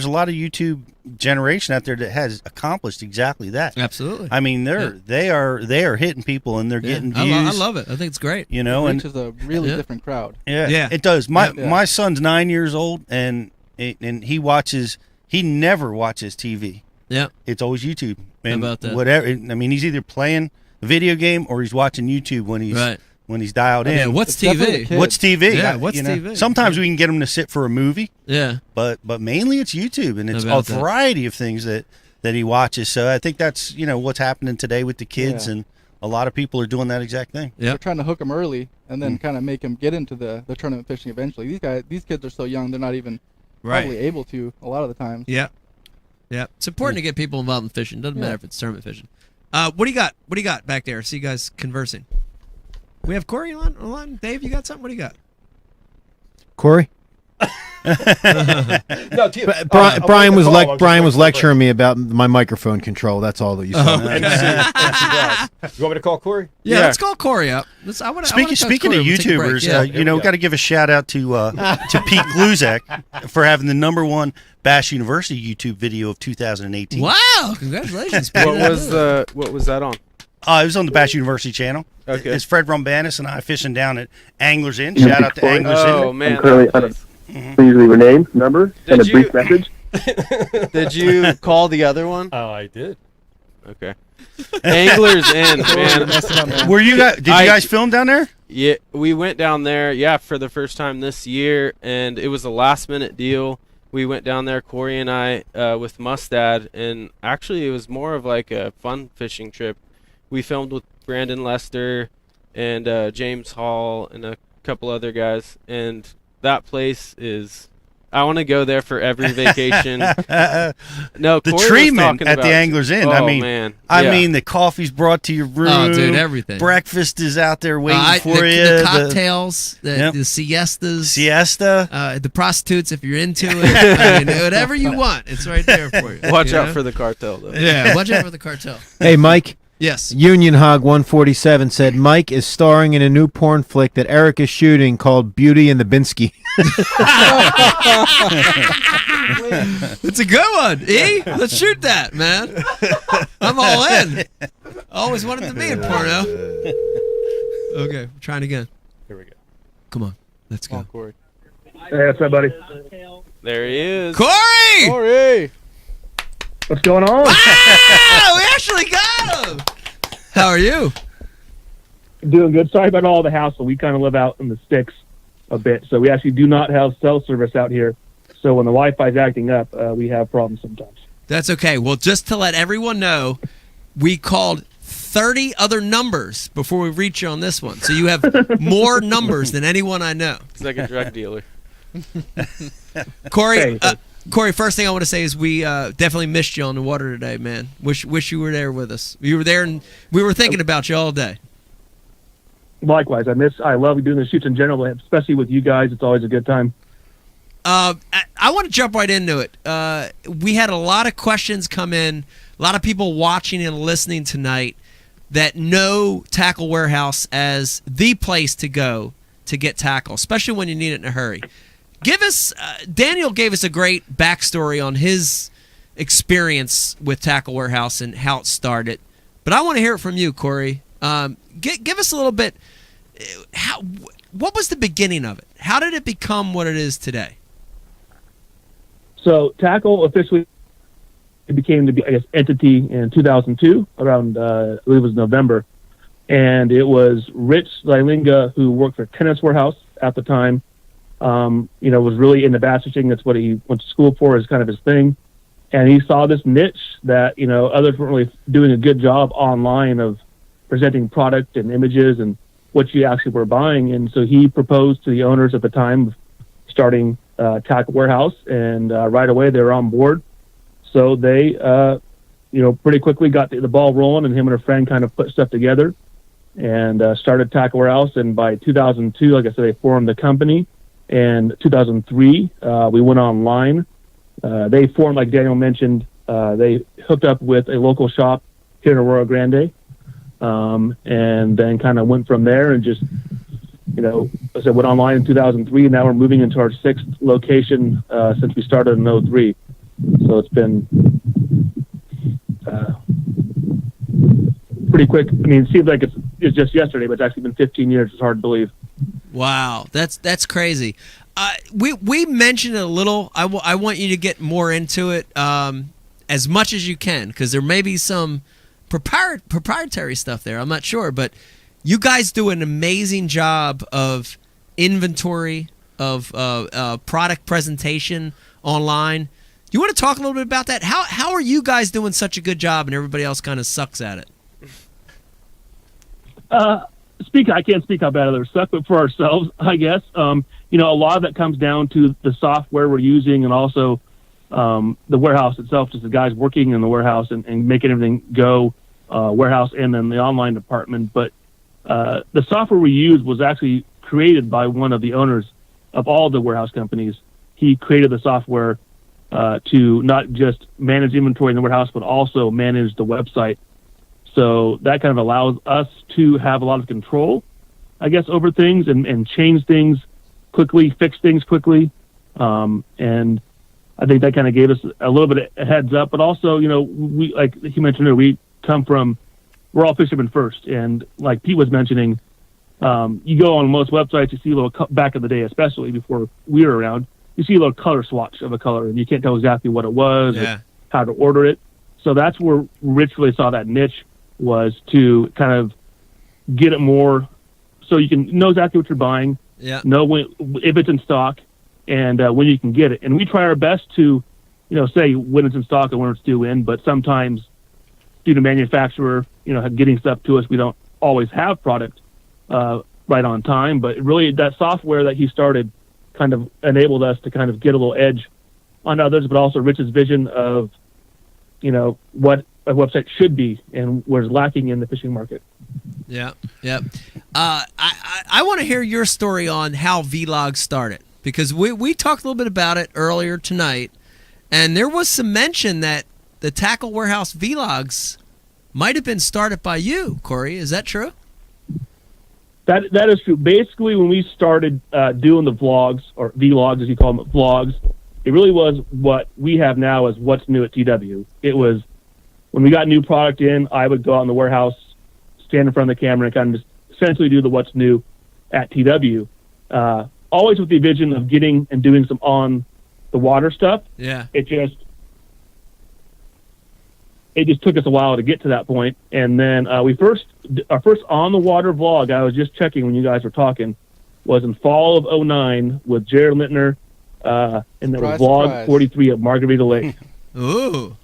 a lot of YouTube generation out there that has accomplished exactly that. Absolutely. I mean, they are hitting people and they're getting views. I love it. I think it's great. It and reaches a really different crowd. Yeah, it does. My son's 9 years old, and he never watches TV. Yeah, it's always YouTube. And how about that? Whatever. I mean, he's either playing a video game or he's watching YouTube when he's dialed in. Yeah, what's TV? What's TV? Yeah, what's TV? Sometimes we can get him to sit for a movie. Yeah, but mainly it's YouTube, and it's a variety of things that he watches. So I think that's what's happening today with the kids, and a lot of people are doing that exact thing. Yeah, they're trying to hook them early and then kind of make them get into the tournament fishing eventually. These kids are so young; they're not even probably able to a lot of the times. Yeah, yeah. It's important to get people involved in fishing. Doesn't matter if it's tournament fishing. What do you got? What do you got back there? I see you guys conversing. We have Corey online. Dave, you got something? What do you got? Corey? No, Brian was lecturing me about my microphone control. That's all that you saw. You want me to call Corey? Yeah, let's call Corey up. Speaking of YouTubers, got to give a shout out to Pete Gluzek for having the #1 Bass University YouTube video of 2018. Wow! Congratulations, Pete. What was that on? It was on the Bass University channel. Okay. It's Fred Rumbanis and I fishing down at Anglers Inn. Shout out to Anglers Inn. Oh, man. Please leave your name, number, and a brief message. Did you call the other one? Oh, I did. Okay. Anglers Inn, man. Were you guys? Did you guys film down there? Yeah, we went down there. Yeah, for the first time this year, and it was a last-minute deal. We went down there, Corey and I, with Mustad, and actually it was more of like a fun fishing trip. We filmed with Brandon Lester and James Hall and a couple other guys, and that place is... I want to go there for every vacation. No, the Corey treatment at the Anglers Inn. Oh, I mean, man. I mean, the coffee's brought to your room. Oh, dude, everything. Breakfast is out there waiting for you. The cocktails, the siestas, the prostitutes if you're into it. I mean, whatever you want, it's right there for you. Watch out for the cartel, though. Yeah, watch out for the cartel. Hey, Mike. Yes. Union Hog 147 said Mike is starring in a new porn flick that Eric is shooting called Beauty and the Binsky. It's a good one. E, let's shoot that, man. I'm all in. I always wanted to be in porno. Okay, we're trying again. Here we go. Come on, let's go. Corey. Hey, what's up, buddy? There he is. Corey! Corey! What's going on? Wow, we actually got him. How are you? Doing good. Sorry about all the hassle. We kind of live out in the sticks a bit, so we actually do not have cell service out here. So when the Wi-Fi is acting up, we have problems sometimes. That's okay. Well, just to let everyone know, we called 30 other numbers before we reach you on this one. So you have more numbers than anyone I know. He's like a drug dealer. Corey, Corey, first thing I want to say is we definitely missed you on the water today, man. Wish you were there with us. You were there, and we were thinking about you all day. Likewise, I love doing the shoots in general, especially with you guys. It's always a good time. I want to jump right into it. We had a lot of questions come in, a lot of people watching and listening tonight that know Tackle Warehouse as the place to go to get tackle, especially when you need it in a hurry. Give us, Daniel gave us a great backstory on his experience with Tackle Warehouse and how it started. But I want to hear it from you, Corey. Give us a little bit, what was the beginning of it? How did it become what it is today? So Tackle officially became the entity in 2002, around, I believe it was November. And it was Rich Zylinga, who worked for Tennis Warehouse at the time, was really into bass fishing. That's what he went to school for, is kind of his thing. And he saw this niche that, others weren't really doing a good job online of presenting product and images and what you actually were buying. And so he proposed to the owners at the time of starting Tackle Warehouse, and right away they were on board. So they, pretty quickly got the ball rolling, and him and a friend kind of put stuff together and started Tackle Warehouse. And by 2002, like I said, they formed the company. And 2003, we went online. They formed, like Daniel mentioned, they hooked up with a local shop here in Aurora Grande, and then kind of went from there and just, I said, went online in 2003. And now we're moving into our 6th location since we started in 2003. So it's been pretty quick. I mean, it seems like it's just yesterday, but it's actually been 15 years. It's hard to believe. Wow, that's crazy. We mentioned it a little. I want you to get more into it as much as you can, because there may be some proprietary stuff there. I'm not sure, but you guys do an amazing job of inventory, of product presentation online. You want to talk a little bit about that? How are you guys doing such a good job and everybody else kind of sucks at it? I can't speak how bad others suck, but for ourselves, I guess, a lot of that comes down to the software we're using, and also the warehouse itself, just the guys working in the warehouse and making everything go, warehouse and then the online department. But the software we use was actually created by one of the owners of all the warehouse companies. He created the software to not just manage inventory in the warehouse, but also manage the website. So that kind of allows us to have a lot of control, I guess, over things and change things quickly, fix things quickly. And I think that kind of gave us a little bit of a heads up. But also, we, like he mentioned earlier, we're all fishermen first. And like Pete was mentioning, you go on most websites, you see a little, back in the day, especially before we were around, you see a little color swatch of a color, and you can't tell exactly what it was or how to order it. So that's where Rich really saw that niche, was to kind of get it more so you can know exactly what you're buying, know if it's in stock, and when you can get it. And we try our best to, say when it's in stock and when it's due in, but sometimes due to manufacturer, getting stuff to us, we don't always have product right on time. But really, that software that he started kind of enabled us to kind of get a little edge on others, but also Rich's vision of, what a website should be and was lacking in the fishing market. Yeah. I want to hear your story on how vlogs started, because we talked a little bit about it earlier tonight, and there was some mention that the Tackle Warehouse vlogs might have been started by you, Corey. Is that true? That is true. Basically, when we started doing the vlogs, or vlogs as you call them, vlogs, it really was what we have now as What's New at TW. It was when we got new product in, I would go out in the warehouse, stand in front of the camera, and kind of just essentially do the What's New at TW. Always with the vision of getting and doing some on the water stuff. Yeah. It just took us a while to get to that point. And then our first on the water vlog, I was just checking when you guys were talking, was in fall of 2009 with Jared Litner, and that was vlog 43 at Margarita Lake. Ooh.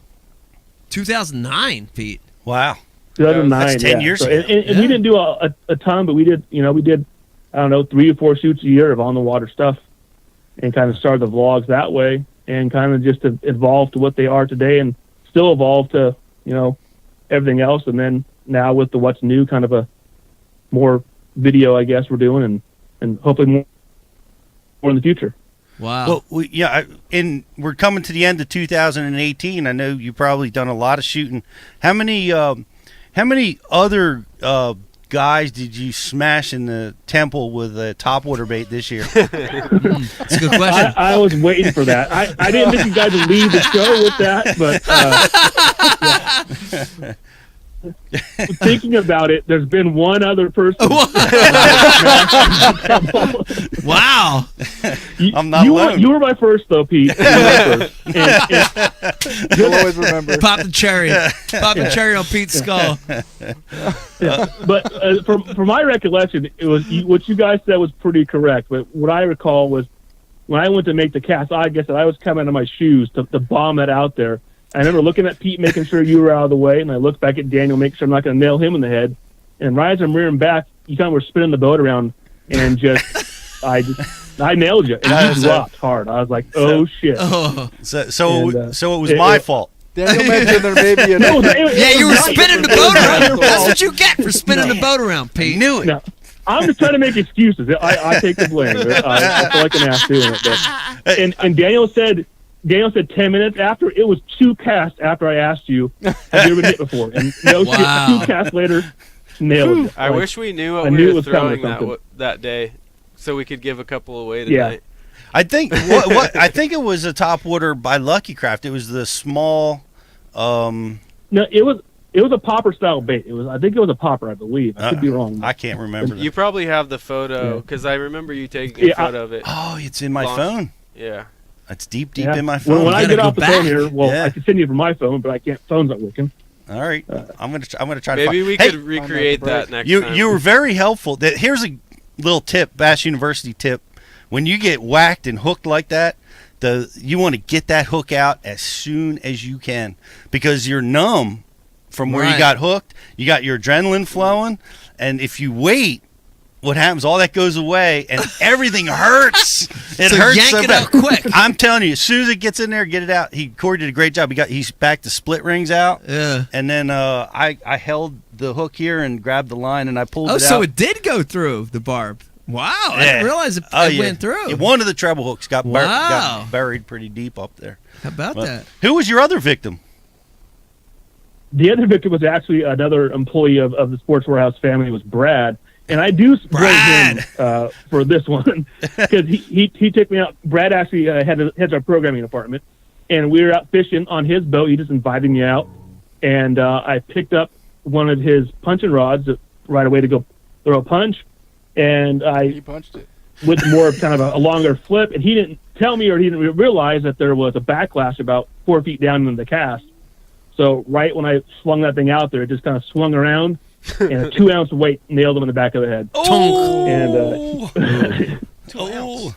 2009, Pete. Wow. 2009. That's 10 years ago. And we didn't do a ton, but we did, I don't know, 3 or 4 shoots a year of on the water stuff, and kind of started the vlogs that way, and kind of just evolved to what they are today, and still evolved to, everything else. And then now with the What's New, kind of a more video, I guess, we're doing, and hopefully more in the future. Wow. Well, and we're coming to the end of 2018. I know you've probably done a lot of shooting. How many other guys did you smash in the temple with a topwater bait this year? That's a good question. I was waiting for that. I didn't think you guys would leave the show with that, but thinking about it, there's been one other person. Wow. I'm not alone. You were my first, though, Pete. You were my first. You'll always remember. Pop the cherry. Pop the cherry on Pete's skull. Yeah. But from my recollection, it was what you guys said was pretty correct. But what I recall was when I went to make the cast, I guess I was coming out of my shoes to bomb that out there. I remember looking at Pete, making sure you were out of the way, and I looked back at Daniel, making sure I'm not going to nail him in the head. And right as I'm rearing back, you kind of were spinning the boat around, and I nailed you, and you dropped hard. I was like, oh shit. So it was my fault. Daniel mentioned there may be you were spinning the boat around. That's what you get for spinning the boat around, Pete. Knew it. No, I'm just trying to make excuses. I take the blame. I feel like an ass doing it. But, and Daniel said 10 minutes after. It was 2 casts after I asked you, have you ever been hit before? And no shit, 2 casts later, nailed it. I wish we knew what we were throwing that day, so we could give a couple away tonight. Yeah. I think I think it was a topwater by Lucky Craft. It was the small. No, it was a popper style bait. I think it was a popper, I believe. I could be wrong. I can't remember. You probably have the photo because I remember you taking a photo of it. Oh, it's in my phone. Yeah, it's deep in my phone. When I get off the phone here, I can send you from my phone, but I can't. Phone's not working. All right, I'm gonna try. Maybe we could recreate that next time. You were very helpful. Here's a little tip, Bass University tip. When you get whacked and hooked like that, you want to get that hook out as soon as you can because you're numb from where you got hooked. You got your adrenaline flowing, and if you wait, what happens? All that goes away, and everything hurts. It hurts yank so it bad. out quick. I'm telling you, as soon as it gets in there, get it out. Corey did a great job. He's back the split rings out. Yeah. And then I held the hook here and grabbed the line, and I pulled it out. Oh, so it did go through the barb. Wow, I didn't realize it went through. Yeah, one of the treble hooks got buried pretty deep up there. How about that? Who was your other victim? The other victim was actually another employee of the Sports Warehouse family. It was Brad. And I do blame him for this one because he took me out. Brad actually heads our programming department, and we were out fishing on his boat. He just invited me out, and I picked up one of his punching rods right away to go throw a punch, and he punched it with more of kind of a longer flip, and he didn't tell me or he didn't realize that there was a backlash about 4 feet down in the cast. So right when I swung that thing out there, it just kind of swung around. And a 2-ounce weight nailed him in the back of the head. Oh! And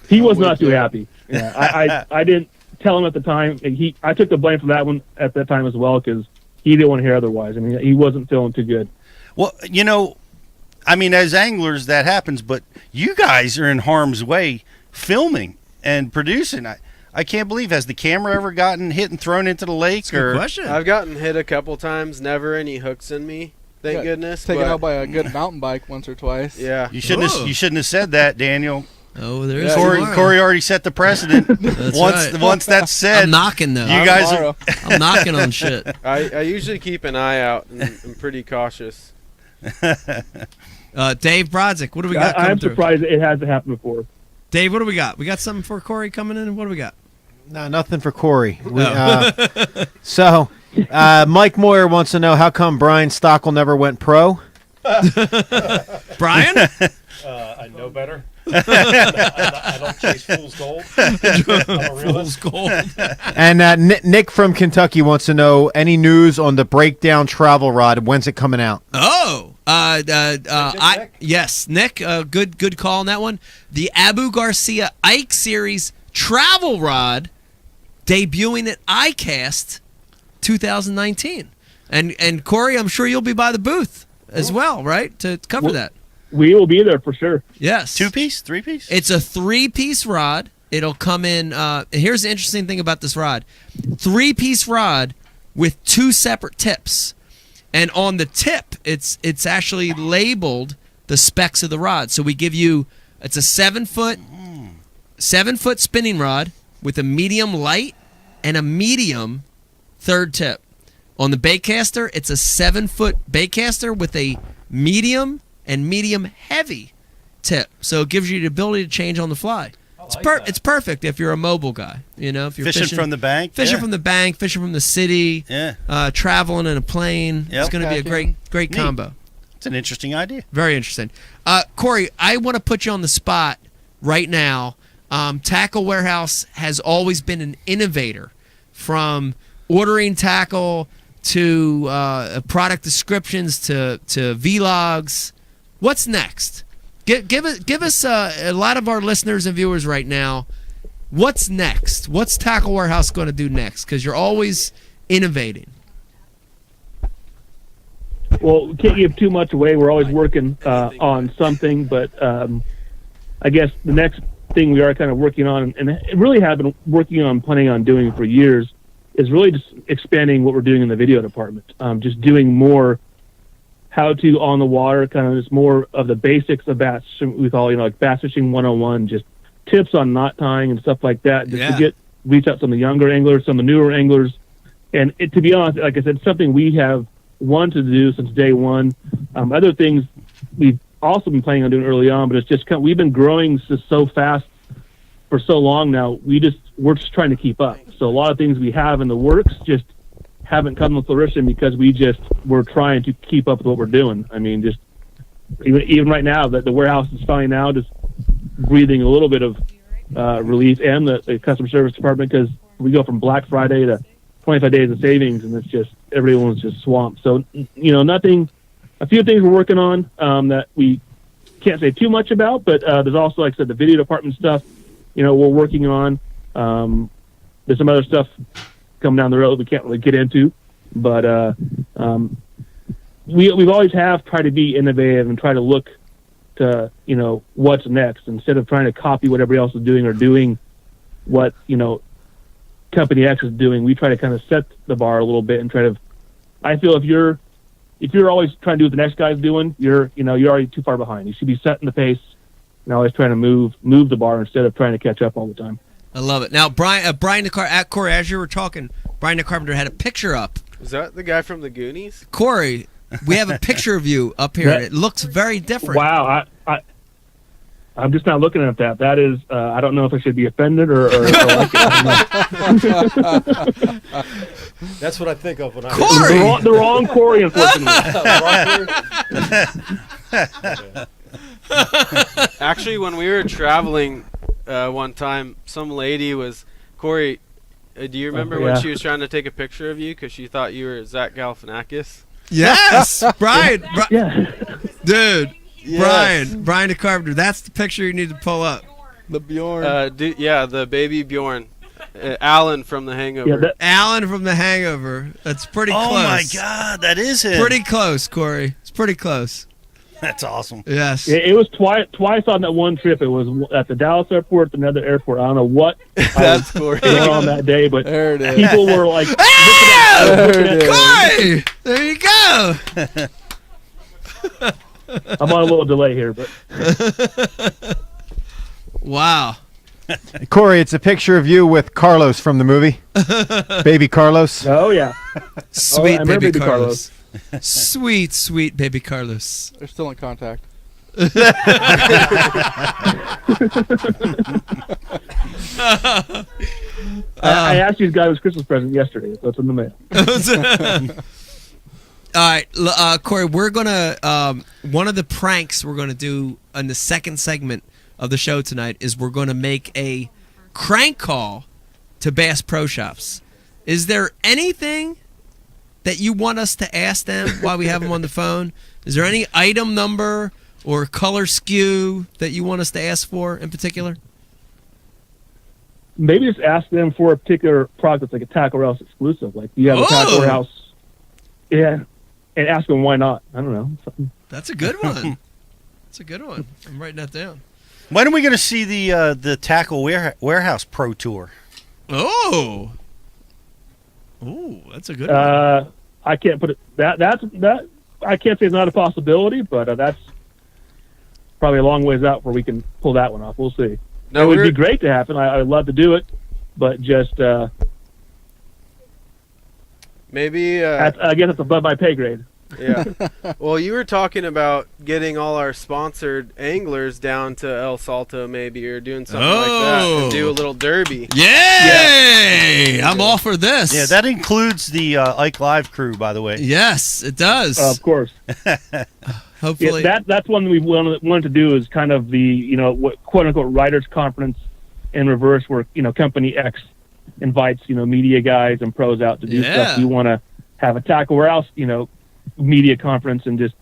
he was not too happy. Yeah, I didn't tell him at the time. And I took the blame for that one at that time as well because he didn't want to hear otherwise. I mean, he wasn't feeling too good. Well, I mean, as anglers, that happens, but you guys are in harm's way filming and producing. I can't believe, has the camera ever gotten hit and thrown into the lake? That's a good question. I've gotten hit a couple times, never any hooks in me. Thank goodness. Taken out by a good mountain bike once or twice. Yeah. You shouldn't have said that, Daniel. Oh, there is Corey already set the precedent. Once that's said, I'm knocking though. You guys are. I'm knocking on shit. I usually keep an eye out and I'm pretty cautious. Dave Brodzik, what do we got? I'm surprised it hasn't happened before. Dave, what do we got? We got something for Corey coming in. What do we got? No, nothing for Corey. So. Mike Moyer wants to know how come Brian Stockel never went pro. Brian? I know better. I don't chase fool's gold. I'm a realist. Fool's gold. And Nick from Kentucky wants to know any news on the breakdown travel rod. When's it coming out? Oh, yes, Nick. Good call on that one. The Abu Garcia Ike Series travel rod debuting at ICAST 2019, and Corey, I'm sure you'll be by the booth as well, right? To cover that. We will be there for sure. Yes. 2-piece, 3-piece. It's a 3-piece rod. It'll come in. Here's the interesting thing about this rod: 3-piece rod with 2 separate tips, and on the tip, it's actually labeled the specs of the rod. So we give you it's a 7-foot spinning rod with a medium light and a medium third tip. On the baitcaster, it's a 7-foot baitcaster with a medium and medium heavy tip. So it gives you the ability to change on the fly. It's perfect if you're a mobile guy. If you're fishing from the bank. From the bank, fishing from the city, traveling in a plane. Yep. It's going to be a great combo. It's an interesting idea. Very interesting. Corey, I want to put you on the spot right now. Tackle Warehouse has always been an innovator from ordering tackle to product descriptions to vlogs. What's next? Give us a lot of our listeners and viewers right now. what's next? What's Tackle Warehouse going to do next? Because you're always innovating. Well, we can't give too much away. We're always working on something, but I guess the next thing we are kind of working on, and really have been working on, planning on doing for years, is really just expanding what we're doing in the video department. Just doing more how-to on the water, kind of just more of the basics of bass. We call, like Bass Fishing 101, just tips on knot tying and stuff like that, just to reach out to some of the younger anglers, some of the newer anglers. And to be honest, like I said, it's something we have wanted to do since day one. Other things we've also been planning on doing early on, but it's just we've been growing so fast for so long now. We're just trying to keep up. So a lot of things we have in the works just haven't come to fruition because we're trying to keep up with what we're doing. I mean, just even right now that the warehouse is finally now just breathing a little bit of relief, and the customer service department, because we go from Black Friday to 25 days of savings, and it's just everyone's just swamped. So a few things we're working on that we can't say too much about, but there's also, like I said, the video department stuff. We're working on. There's some other stuff coming down the road we can't really get into, but we've always tried to be innovative and try to look to what's next, instead of trying to copy what everybody else is doing or doing what Company X is doing. We try to kind of set the bar a little bit and try to. I feel if you're always trying to do what the next guy's doing, you're already too far behind. You should be setting the pace and always trying to move the bar instead of trying to catch up all the time. I love it. Now, Brian at Corey, as you were talking, Brian the Carpenter had a picture up. Is that the guy from the Goonies? Corey, we have a picture of you up here. And it looks very different. Wow, I'm just not looking at that. That is, I don't know if I should be offended or like it. That's what I think of when I Corey! The wrong Corey, unfortunately. Actually, when we were traveling one time, some lady was, Corey, do you remember when she was trying to take a picture of you because she thought you were Zach Galifianakis? Yes! Brian! Yeah. Dude! Yes. Brian the Carpenter. That's the picture you need to pull up. The Bjorn. The baby Bjorn. Alan from The Hangover. Alan from The Hangover. That's pretty close. Oh my God, that is it. Pretty close, Corey. It's pretty close. That's awesome. Yes. It was twice on that one trip. It was at the Dallas airport, another airport. I don't know what That's Corey. on that day, but there it is. People were like, Corey! There you go. I'm on a little delay here, but wow. Corey, it's a picture of you with Carlos from the movie. Baby Carlos. Oh yeah. Sweet I baby Carlos. Sweet, sweet baby Carlos. They're still in contact. I asked you guys his Christmas present yesterday, so it's in the mail. All right, Corey, we're going to, one of the pranks we're going to do in the second segment of the show tonight is we're going to make a crank call to Bass Pro Shops. Is there anything that you want us to ask them while we have them on the phone? Is there any item number or color skew that you want us to ask for in particular? Maybe just ask them for a particular product that's like a Tackle Warehouse exclusive. Like, you have a Tackle Warehouse. Yeah. And ask them why not. I don't know. Something. That's a good one. That's a good one. I'm writing that down. When are we going to see the Tackle Warehouse Pro Tour? Oh, that's a good one. I can't put it. That I can't say it's not a possibility, but that's probably a long ways out where we can pull that one off. We'll see. No, it would be great to happen. I'd love to do it, but just maybe. I guess it's above my pay grade. Yeah. Well, you were talking about getting all our sponsored anglers down to El Salto, maybe, or doing something like that, and do a little derby. Yay! Yeah. I'm all for this. Yeah, that includes the Ike Live crew, by the way. Yes, it does. Of course. Hopefully, that's one we wanted to do is kind of the what quote unquote writers conference in reverse, where Company X invites media guys and pros out to do stuff. We want to have a Tackle Warehouse media conference and just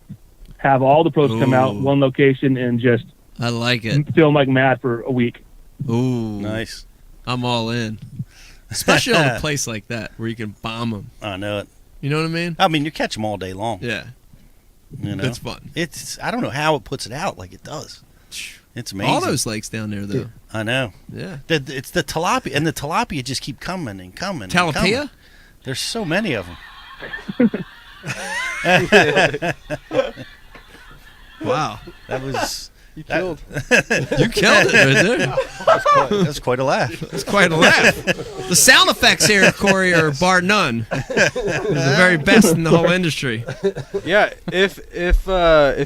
have all the pros come out one location and just I like it. Film like mad for a week. Ooh, nice. I'm all in. Especially on a place like that where you can bomb them. I know it. You know what I mean? I mean, you catch them all day long. Yeah. You know? It's fun. I don't know how it puts it out like it does. It's amazing. All those lakes down there, though. I know. Yeah. It's the tilapia, and the tilapia just keep coming and coming. Tilapia? And coming. There's so many of them. Wow. That was... You killed. You killed it right there. That's quite a laugh. That's quite a laugh. The sound effects here, Corey, are bar none. They're the very best in the whole industry. Yeah, if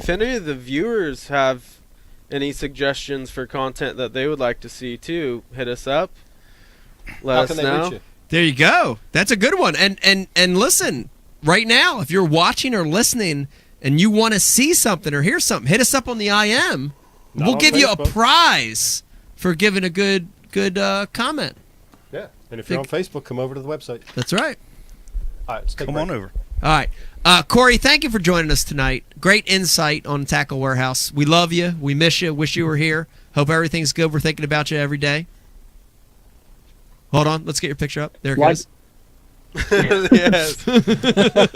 any of the viewers have any suggestions for content that they would like to see too, hit us up. Let us know. There you go. That's a good one. And listen, right now, if you're watching or listening and you want to see something or hear something, hit us up on the IM. We'll give you a prize for giving a good comment. Yeah, and if you're on Facebook, come over to the website. That's right. All right, let's take a break. on over. All right. Corey, thank you for joining us tonight. Great insight on Tackle Warehouse. We love you. We miss you. Wish you were here. Hope everything's good. We're thinking about you every day. Hold on. Let's get your picture up. There it goes. Yes.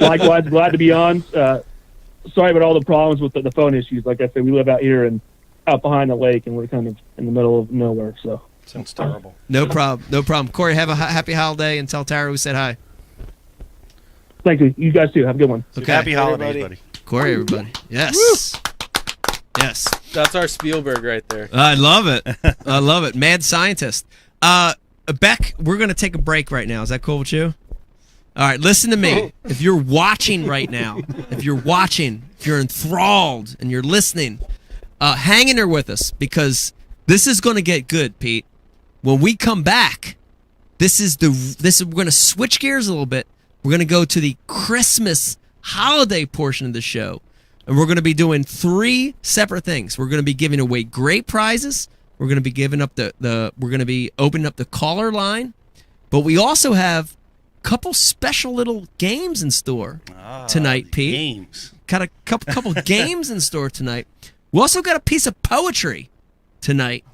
Likewise, glad to be on. Sorry about all the problems with the phone issues. Like I said, we live out here and out behind the lake, and we're kind of in the middle of nowhere. So sounds terrible. No problem. No problem. Corey, have a happy holiday, and tell Tara we said hi. Thank you. You guys too. Have a good one. Okay. Happy holidays, buddy. Corey, everybody. Yes. Yes. That's our Spielberg right there. I love it. I love it. Mad scientist. Beck, we're going to take a break right now. Is that cool with you? All right, listen to me. If you're watching right now, if you're enthralled and you're listening, hang in there with us because this is going to get good, Pete. When we come back, we're going to switch gears a little bit. We're going to go to the Christmas holiday portion of the show, and we're going to be doing 3 separate things. We're going to be giving away great prizes. We're going to be giving up we're going to be opening up the caller line, but we also have couple special little games in store tonight, Pete. Games. Got a couple games in store tonight. We also got a piece of poetry tonight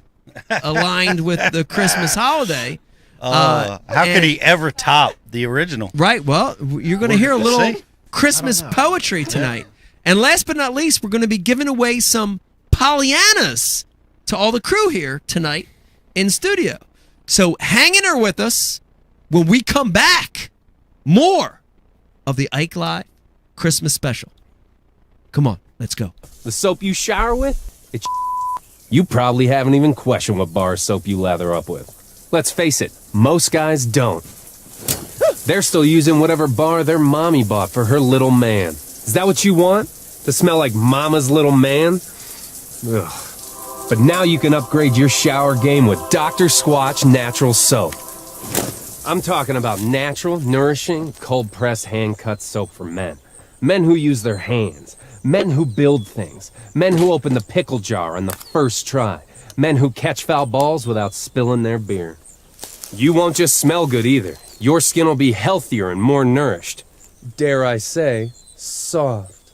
aligned with the Christmas holiday. How could he ever top the original? Right. Well, you're going to hear a little Christmas poetry tonight. And last but not least, we're going to be giving away some Pollyannas to all the crew here tonight in studio. So hang in there with us. When we come back, more of the Ike Live Christmas special. Come on, let's go. The soap you shower with? It's you probably haven't even questioned what bar of soap you lather up with. Let's face it, most guys don't. They're still using whatever bar their mommy bought for her little man. Is that what you want? To smell like mama's little man? Ugh. But now you can upgrade your shower game with Dr. Squatch Natural Soap. I'm talking about natural, nourishing, cold-pressed, hand-cut soap for men. Men who use their hands. Men who build things. Men who open the pickle jar on the first try. Men who catch foul balls without spilling their beer. You won't just smell good either. Your skin will be healthier and more nourished. Dare I say, soft.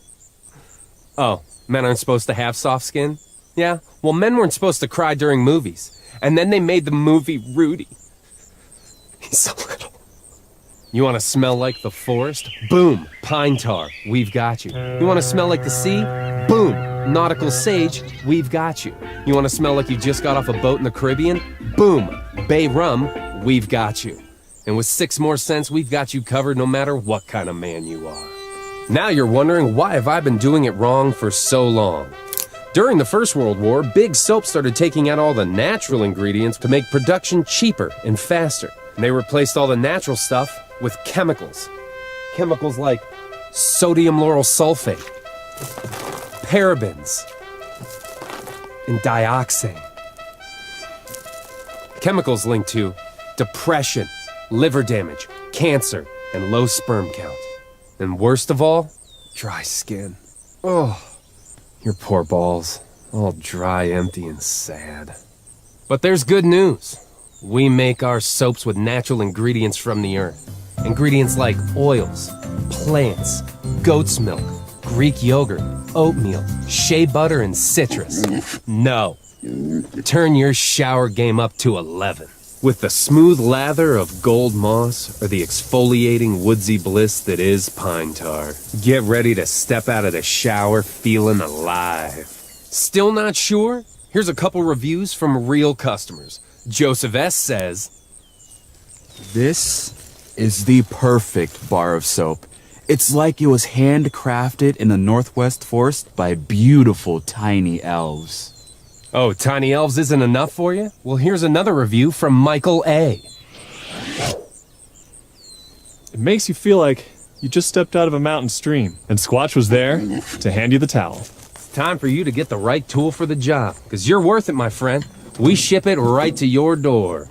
Oh, men aren't supposed to have soft skin? Yeah? Well, men weren't supposed to cry during movies. And then they made the movie Rudy. He's so little. You want to smell like the forest? Boom, pine tar, we've got you. You want to smell like the sea? Boom, nautical sage, we've got you. You want to smell like you just got off a boat in the Caribbean? Boom, bay rum, we've got you. And with 6 more cents, we've got you covered no matter what kind of man you are. Now you're wondering, why have I been doing it wrong for so long? During the First World War, big soap started taking out all the natural ingredients to make production cheaper and faster. And they replaced all the natural stuff with chemicals. Chemicals like sodium lauryl sulfate, parabens, and dioxane. Chemicals linked to depression, liver damage, cancer, and low sperm count. And worst of all, dry skin. Oh, your poor balls, all dry, empty, and sad. But there's good news. We make our soaps with natural ingredients from the earth. Ingredients like oils, plants, goat's milk, Greek yogurt, oatmeal, shea butter, and citrus. No. Turn your shower game up to 11. With the smooth lather of gold moss or the exfoliating woodsy bliss that is pine tar, get ready to step out of the shower feeling alive. Still not sure? Here's a couple reviews from real customers. Joseph S. says, "This is the perfect bar of soap. It's like it was handcrafted in the Northwest Forest by beautiful tiny elves." Oh, tiny elves isn't enough for you? Well, here's another review from Michael A. It makes you feel like you just stepped out of a mountain stream, and Squatch was there to hand you the towel. It's time for you to get the right tool for the job, because you're worth it, my friend. We ship it right to your door.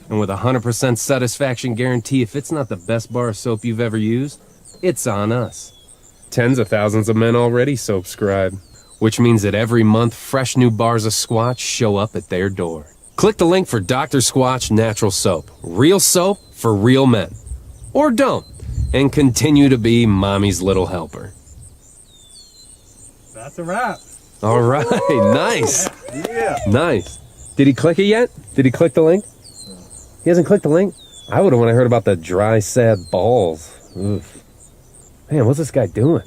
And with a 100% satisfaction guarantee, if it's not the best bar of soap you've ever used, it's on us. Tens of thousands of men already soap-scribe, which means that every month, fresh new bars of Squatch show up at their door. Click the link for Dr. Squatch Natural Soap. Real soap for real men. Or don't, and continue to be mommy's little helper. That's a wrap. All right, nice. Yeah. Nice. Did he click it yet? Did he click the link? He hasn't clicked the link? I would have when I heard about the dry, sad balls. Oof. Man, what's this guy doing?